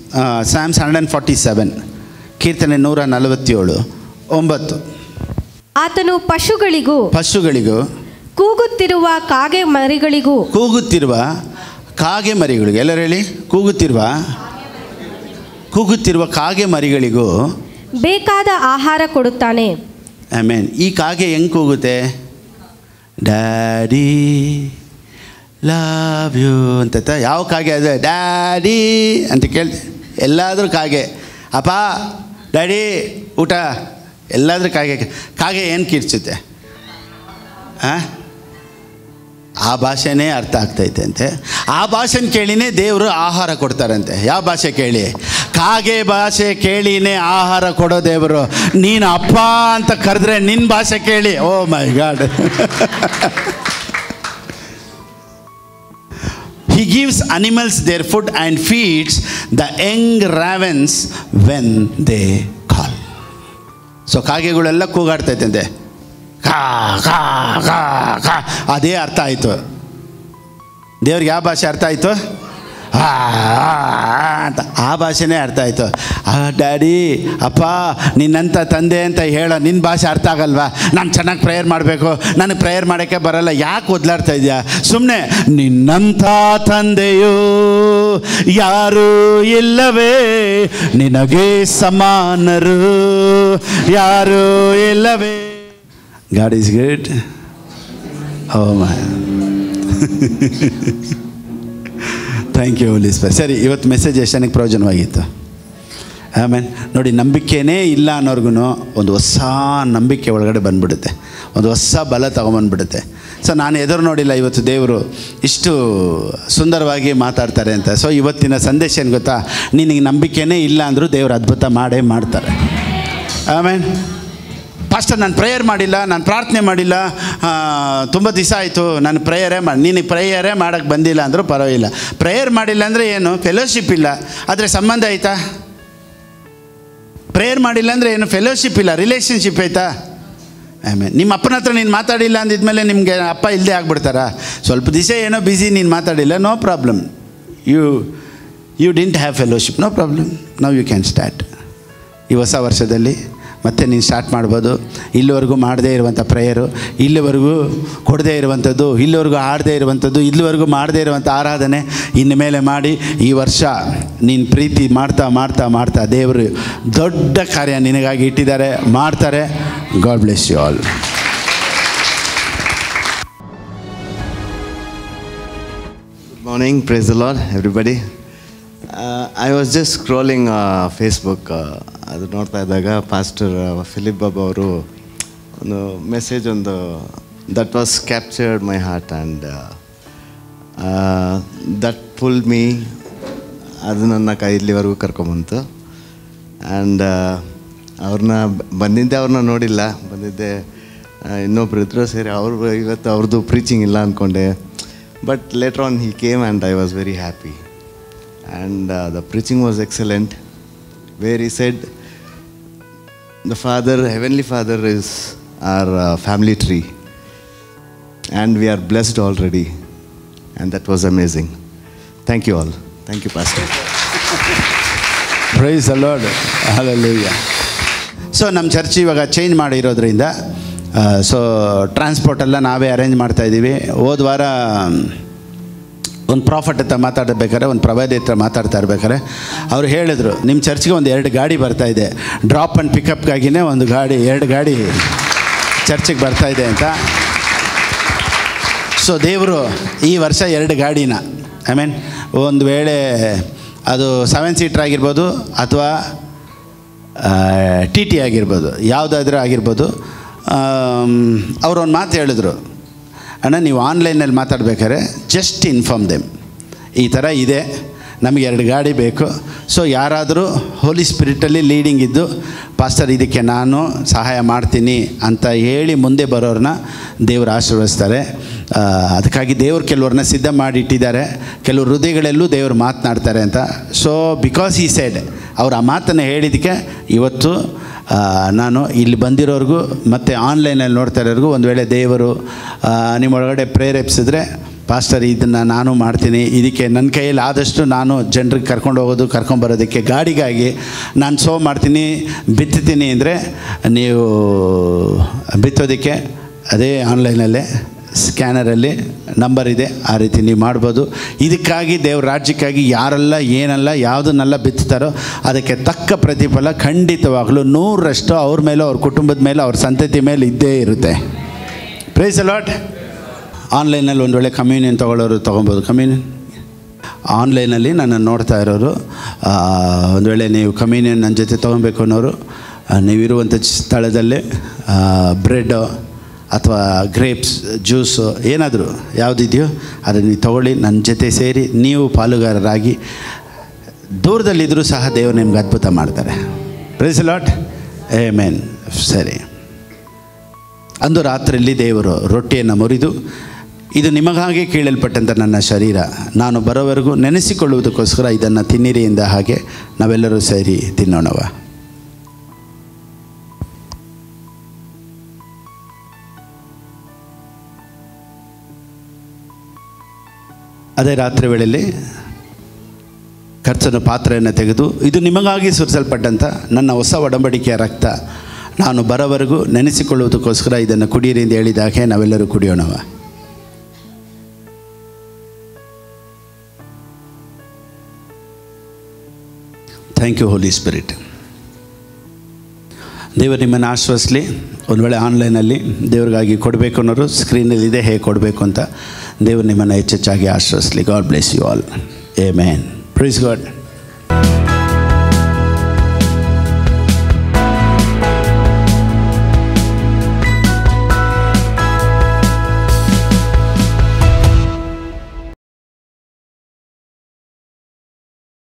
Psalms 147, ಕೀರ್ತನೆ 147, 9. ಆತನು ಪಶುಗಳಿಗೂ ಕೂಗುತ್ತಿರುವ ಕಾಗೆ ಮರಿಗಳಿಗೂ ಎಲ್ಲರೂ ಹೇಳಿ, ಕೂಗುತ್ತಿರುವ ಕಾಗೆ ಮರಿಗಳಿಗೂ ಬೇಕಾದ ಆಹಾರ ಕೊಡುತ್ತಾನೆ. ಆಮೇನ್. ಈ ಕಾಗೆ ಹೆಂಗೆ ಕೂಗುತ್ತೆ? ಡ್ಯಾಡಿ ಲವ್ ಯು ಅಂತ. ಯಾವ ಕಾಗೆ ಅದು ಡ್ಯಾಡಿ ಅಂತ ಕೇಳಿ? ಎಲ್ಲಾದರೂ ಕಾಗೆ, ಅಪ್ಪ ಡ್ಯಾಡಿ ಊಟ, ಎಲ್ಲಾದರೂ ಕಾಗೆ ಏನು ಕಿರ್ಚುತ್ತೆ? ಆ ಭಾಷೆನೇ ಅರ್ಥ ಆಗ್ತೈತೆ ಅಂತೆ. ಆ ಭಾಷೆನ ಕೇಳಿನೇ ದೇವರು ಆಹಾರ ಕೊಡ್ತಾರಂತೆ. ಯಾವ ಭಾಷೆ ಕೇಳಿ? ಕಾಗೆ ಭಾಷೆ ಕೇಳಿನೇ ಆಹಾರ ಕೊಡೋ ದೇವರು. ನೀನು ಅಪ್ಪ ಅಂತ ಕರೆದ್ರೆ ನಿನ್ನ ಭಾಷೆ ಕೇಳಿ, ಓ my god. He gives animals their food and feeds the young ravens when they call. So ಕಾಗೆಗಳೆಲ್ಲ ಕೂಗಾಡ್ತೈತಂತೆ, ಕಾ ಕಾ ಕಾ ಕಾ. ಅದೇ ಅರ್ಥ ಆಯಿತು ದೇವ್ರಿಗೆ. ಯಾವ ಭಾಷೆ ಅರ್ಥ ಆಯಿತು? ಅಂತ ಆ ಭಾಷೆನೇ ಅರ್ಥ ಆಯಿತು. ಡ್ಯಾಡಿ ಅಪ್ಪ ನಿನ್ನಂಥ ತಂದೆ ಅಂತ ಹೇಳೋ ನಿನ್ನ ಭಾಷೆ ಅರ್ಥ ಆಗಲ್ವಾ? ನಾನು ಚೆನ್ನಾಗಿ ಪ್ರೇಯರ್ ಮಾಡಬೇಕು, ನನಗೆ ಪ್ರೇಯರ್ ಮಾಡೋಕ್ಕೆ ಬರಲ್ಲ, ಯಾಕೆ ಒದ್ಲಾಡ್ತಾ ಇದೆಯಾ? ಸುಮ್ಮನೆ ನಿನ್ನಂಥ ತಂದೆಯು ಯಾರೂ ಇಲ್ಲವೇ, ನಿನಗೆ ಸಮಾನರು ಯಾರೂ ಇಲ್ಲವೇ. God is good. Oh my. Thank you Holi spirit. ಸರಿ, ಇವತ್ತು ಮೆಸೇಜ್ ಎಷ್ಟು ಜನಕ್ಕೆ ಪ್ರಯೋಜನವಾಗಿತ್ತು? ಆಮೇಲೆ ನೋಡಿ, ನಂಬಿಕೆನೇ ಇಲ್ಲ ಅನ್ನೋರ್ಗು ಒಂದು ಹೊಸ ನಂಬಿಕೆ ಒಳಗಡೆ ಬಂದ್ಬಿಡುತ್ತೆ, ಒಂದು ಹೊಸ ಬಲ ತೊಗೊಂಬಂದ್ಬಿಡುತ್ತೆ. ಸೊ ನಾನು ಎದುರು ನೋಡಿಲ್ಲ ಇವತ್ತು ದೇವರು ಇಷ್ಟು ಸುಂದರವಾಗಿ ಮಾತಾಡ್ತಾರೆ ಅಂತ. ಸೊ ಇವತ್ತಿನ ಸಂದೇಶ ಏನು ಗೊತ್ತಾ? ನಿನಗೆ ನಂಬಿಕೆನೇ ಇಲ್ಲ ಅಂದರೂ ದೇವರು ಅದ್ಭುತ ಮಾಡೇ ಮಾಡ್ತಾರೆ. ಆಮೇಲೆ ಪಾಸ್ಟರ್ ನಾನು ಪ್ರೇಯರ್ ಮಾಡಿಲ್ಲ, ನಾನು ಪ್ರಾರ್ಥನೆ ಮಾಡಿಲ್ಲ, ತುಂಬ ದಿವಸ ಆಯಿತು, ನಾನು ನಿನಗೆ ಪ್ರೇಯರೇ ಮಾಡೋಕ್ಕೆ ಬಂದಿಲ್ಲ ಅಂದರೂ ಪರವಾಗಿಲ್ಲ. ಪ್ರೇಯರ್ ಮಾಡಿಲ್ಲ ಅಂದರೆ ಏನು? ಫೆಲೋಶಿಪ್ ಇಲ್ಲ, ಆದರೆ ಸಂಬಂಧ ಆಯಿತಾ? ಪ್ರೇಯರ್ ಮಾಡಿಲ್ಲ ಅಂದರೆ ಏನು? ಫೆಲೋಶಿಪ್ ಇಲ್ಲ, ರಿಲೇಷನ್ಶಿಪ್ ಆಯಿತಾ? ಆಮೇಲೆ ನಿಮ್ಮ ಅಪ್ಪನ ಹತ್ರ ನೀನು ಮಾತಾಡಿಲ್ಲ ಅಂದಿದ್ಮೇಲೆ ನಿಮಗೆ ಅಪ್ಪ ಇಲ್ಲದೆ ಆಗ್ಬಿಡ್ತಾರಾ? ಸ್ವಲ್ಪ ದಿವಸ ಏನೋ ಬ್ಯುಸಿ, ನೀನು ಮಾತಾಡಿಲ್ಲ, no problem, you didn't have fellowship, no problem. Now you can start. ಈ ಹೊಸ ವರ್ಷದಲ್ಲಿ ಮತ್ತೆ ನೀನು ಸ್ಟಾರ್ಟ್ ಮಾಡ್ಬೋದು. ಇಲ್ಲಿವರೆಗೂ ಮಾಡದೇ ಇರುವಂಥ ಪ್ರೇಯರು, ಇಲ್ಲಿವರೆಗೂ ಕೊಡದೇ ಇರುವಂಥದ್ದು, ಇಲ್ಲಿವರೆಗೂ ಆಡದೇ ಇರುವಂಥದ್ದು, ಇಲ್ಲಿವರೆಗೂ ಮಾಡದೇ ಇರುವಂಥ ಆರಾಧನೆ ಇನ್ನು ಮೇಲೆ ಮಾಡಿ. ಈ ವರ್ಷ ನೀನು ಪ್ರೀತಿ ಮಾಡ್ತಾ ಮಾಡ್ತಾ ಮಾಡ್ತಾ ದೇವರು ದೊಡ್ಡ ಕಾರ್ಯ ನಿನಗಾಗಿ ಇಟ್ಟಿದ್ದಾರೆ, ಮಾಡ್ತಾರೆ. God bless you all. Good morning, praise the Lord, everybody. I was just scrolling Facebook. ಅದು ನೋಡ್ತಾ ಇದ್ದಾಗ ಪಾಸ್ಟರ್ ಫಿಲಿಪ್ ಬಾಬು ಅವರು ಒಂದು message that was captured my heart and that pull me. ಅದು ನನ್ನ ಇಲ್ಲಿವರೆಗೂ ಕರ್ಕೊಂಬಂತು. ಆ್ಯಂಡ್ ಅವ್ರನ್ನ ನೋಡಿಲ್ಲ, ಇನ್ನೊಬ್ರು ಇದ್ರು ಸೇರಿ ಇವತ್ತು ಅವ್ರದ್ದು ಪ್ರೀಚಿಂಗ್ ಇಲ್ಲ ಅಂದ್ಕೊಂಡೆ. But later on he came and I was very happy. And the preaching was excellent, where he said the Father, Heavenly Father is our family tree and we are blessed already, and that was amazing. Thank you all. Thank you, Pastor. Praise the Lord. Hallelujah. So ನಮ್ಮ church ಇವಾಗ change ಮಾಡಿರೋದ್ರಿಂದ so ಟ್ರಾನ್ಸ್ಪೋರ್ಟೆಲ್ಲ ನಾವೇ arrange ಮಾಡ್ತಾಯಿದ್ದೀವಿ. ಹೋದ ವಾರ ಒಂದು profit ಹತ್ರ ಮಾತಾಡಬೇಕಾದ್ರೆ, ಒಂದು ಪ್ರವಾದಿ ಹತ್ರ ಮಾತಾಡ್ತಾ ಇರ್ಬೇಕಾದ್ರೆ ಅವ್ರು ಹೇಳಿದ್ರು, ನಿಮ್ಮ ಚರ್ಚ್ಗೆ ಒಂದು 2 ಗಾಡಿ ಬರ್ತಾಯಿದೆ, ಡ್ರಾಪ್ ಆ್ಯಂಡ್ ಪಿಕಪ್ಗಾಗಿಯೇ 2 ಗಾಡಿ ಚರ್ಚಿಗೆ ಬರ್ತಾಯಿದೆ ಅಂತ. ಸೊ ದೇವರು ಈ ವರ್ಷ 2 ಗಾಡಿನ, ಐ ಮೀನ್ ಒಂದು ವೇಳೆ ಅದು 7 ಸೀಟ್ರ್ ಆಗಿರ್ಬೋದು ಅಥವಾ ಟಿ ಟಿ ಆಗಿರ್ಬೋದು, ಯಾವುದಾದ್ರೂ ಆಗಿರ್ಬೋದು. ಅವರೊಂದು ಮಾತು ಹೇಳಿದ್ರು, ಅಣ್ಣ ನೀವು ಆನ್ಲೈನಲ್ಲಿ ಮಾತಾಡ್ಬೇಕಾದ್ರೆ ಜಸ್ಟ್ ಇನ್ಫಾರ್ಮ್ ದೆಮ್, ಈ ಥರ ಇದೆ, ನಮಗೆ 2 ಗಾಡಿ ಬೇಕು. ಸೊ ಯಾರಾದರೂ ಹೋಲಿ ಸ್ಪಿರಿಟಲ್ಲಿ ಲೀಡಿಂಗ್ ಇದ್ದು, ಪಾಸ್ಟರ್ ಇದಕ್ಕೆ ನಾನು ಸಹಾಯ ಮಾಡ್ತೀನಿ ಅಂತ ಹೇಳಿ ಮುಂದೆ ಬರೋರನ್ನ ದೇವರು ಆಶೀರ್ವದಿಸ್ತಾರೆ. ಅದಕ್ಕಾಗಿ ದೇವರು ಕೆಲವ್ರನ್ನ ಸಿದ್ಧ ಮಾಡಿಟ್ಟಿದ್ದಾರೆ, ಕೆಲವ್ರ ಹೃದಯಗಳಲ್ಲೂ ದೇವರು ಮಾತನಾಡ್ತಾರೆ ಅಂತ. ಸೊ ಬಿಕಾಸ್ ಈ ಸೈಡ್ ಅವ್ರು ಆ ಮಾತನ್ನು ಹೇಳಿದ್ದಕ್ಕೆ ಇವತ್ತು ನಾನು ಇಲ್ಲಿ ಬಂದಿರೋರಿಗೂ ಮತ್ತು ಆನ್ಲೈನಲ್ಲಿ ನೋಡ್ತಾ ಇರೋರಿಗೂ ಒಂದು ವೇಳೆ ದೇವರು ನಿಮ್ಮೊಳಗಡೆ ಪ್ರೇರೇಪಿಸಿದ್ರೆ, ಪಾಸ್ಟರ್ ಇದನ್ನು ನಾನು ಮಾಡ್ತೀನಿ, ಇದಕ್ಕೆ ನನ್ನ ಕೈಯಲ್ಲಿ ಆದಷ್ಟು ನಾನು ಜನರಿಗೆ ಕರ್ಕೊಂಬರೋದಕ್ಕೆ ಗಾಡಿಗಾಗಿ ನಾನು ಮಾಡ್ತೀನಿ, ಬಿತ್ತುತ್ತೀನಿ ಅಂದರೆ ನೀವು ಬಿತ್ತೋದಕ್ಕೆ ಅದೇ ಆನ್ಲೈನಲ್ಲೇ ಸ್ಕ್ಯಾನರಲ್ಲಿ ನಂಬರ್ ಇದೆ, ಆ ರೀತಿ ನೀವು ಮಾಡ್ಬೋದು. ಇದಕ್ಕಾಗಿ ದೇವ್ರ ರಾಜ್ಯಕ್ಕಾಗಿ ಯಾರೆಲ್ಲ ಏನೆಲ್ಲ ಯಾವುದನ್ನೆಲ್ಲ ಬಿತ್ತುತ್ತಾರೋ ಅದಕ್ಕೆ ತಕ್ಕ ಪ್ರತಿಫಲ ಖಂಡಿತವಾಗಲೂ 100% ಅವ್ರ ಮೇಲೆ, ಅವ್ರ ಕುಟುಂಬದ ಮೇಲೆ, ಅವ್ರ ಸಂತತಿ ಮೇಲೆ ಇದ್ದೇ ಇರುತ್ತೆ. Praise the Lord. ಆನ್ಲೈನಲ್ಲಿ ಒಂದು ವೇಳೆ ಕಮ್ಯೂನಿಯನ್ ತೊಗೊಳ್ಳೋರು ತೊಗೊಬೋದು. ಕಮ್ಯೂನಿಯನ್ ಆನ್ಲೈನಲ್ಲಿ ನನ್ನನ್ನು ನೋಡ್ತಾ ಇರೋರು, ಒಂದು ವೇಳೆ ನೀವು ಕಮ್ಯೂನಿಯನ್ ನನ್ನ ಜೊತೆ ತೊಗೊಬೇಕು ಅನ್ನೋರು, ನೀವಿರುವಂಥ ಸ್ಥಳದಲ್ಲೇ ಬ್ರೆಡ್ಡು ಅಥವಾ ಗ್ರೇಪ್ಸ್ ಜ್ಯೂಸು ಏನಾದರೂ ಯಾವುದಿದೆಯೋ ಅದನ್ನು ನೀವು ತೊಗೊಳ್ಳಿ, ನನ್ನ ಜೊತೆ ಸೇರಿ ನೀವು ಪಾಲುಗಾರರಾಗಿ. ದೂರದಲ್ಲಿದ್ದರೂ ಸಹ ದೇವರು ನಿಮ್ಗೆ ಅದ್ಭುತ ಮಾಡ್ತಾರೆ. Praise the Lord. ಆಮೆನ್. ಸರಿ, ಅಂದು ರಾತ್ರಿಯಲ್ಲಿ ದೇವರು ರೊಟ್ಟಿಯನ್ನು ಮುರಿದು, ಇದು ನಿಮಗಾಗಿ ಕೀಳಲ್ಪಟ್ಟಂಥ ನನ್ನ ಶರೀರ, ನಾನು ಬರೋವರೆಗೂ ನೆನೆಸಿಕೊಳ್ಳುವುದಕ್ಕೋಸ್ಕರ ಇದನ್ನು ತಿನ್ನಿರಿ ಎಂದ ಹಾಗೆ ನಾವೆಲ್ಲರೂ ಸೇರಿ ತಿನ್ನೋಣವ. ಅದೇ ರಾತ್ರಿ ವೇಳೆಯಲ್ಲಿ ಕರ್ತನ ಪಾತ್ರೆಯನ್ನು ತೆಗೆದು, ಇದು ನಿಮಗಾಗಿ ಸುರಿಸಲ್ಪಟ್ಟಂಥ ನನ್ನ ಹೊಸ ಒಡಂಬಡಿಕೆಯ ರಕ್ತ, ನಾನು ಬರೋವರೆಗೂ ನೆನೆಸಿಕೊಳ್ಳುವುದಕ್ಕೋಸ್ಕರ ಇದನ್ನು ಕುಡಿಯಿರಿ ಎಂದು ಹೇಳಿದಾಗೆ ನಾವೆಲ್ಲರೂ ಕುಡಿಯೋಣವ. Thank you Holi Spirit. ದೇವರು ನಿಮ್ಮನ್ನು ಆಶ್ವಸಿಸಲಿ. ಒಂದು ವೇಳೆ ಆನ್ಲೈನಲ್ಲಿ ದೇವ್ರಿಗಾಗಿ ಕೊಡಬೇಕು ಅನ್ನೋರು ಸ್ಕ್ರೀನಲ್ಲಿದೆ ಹೇಗೆ ಕೊಡಬೇಕು ಅಂತ. ದೇವರು ನಿಮ್ಮನ್ನು ಹೆಚ್ಚೆಚ್ಚಾಗಿ ಆಶ್ರಯಿಸಲಿ. God bless you all. Amen. Praise god.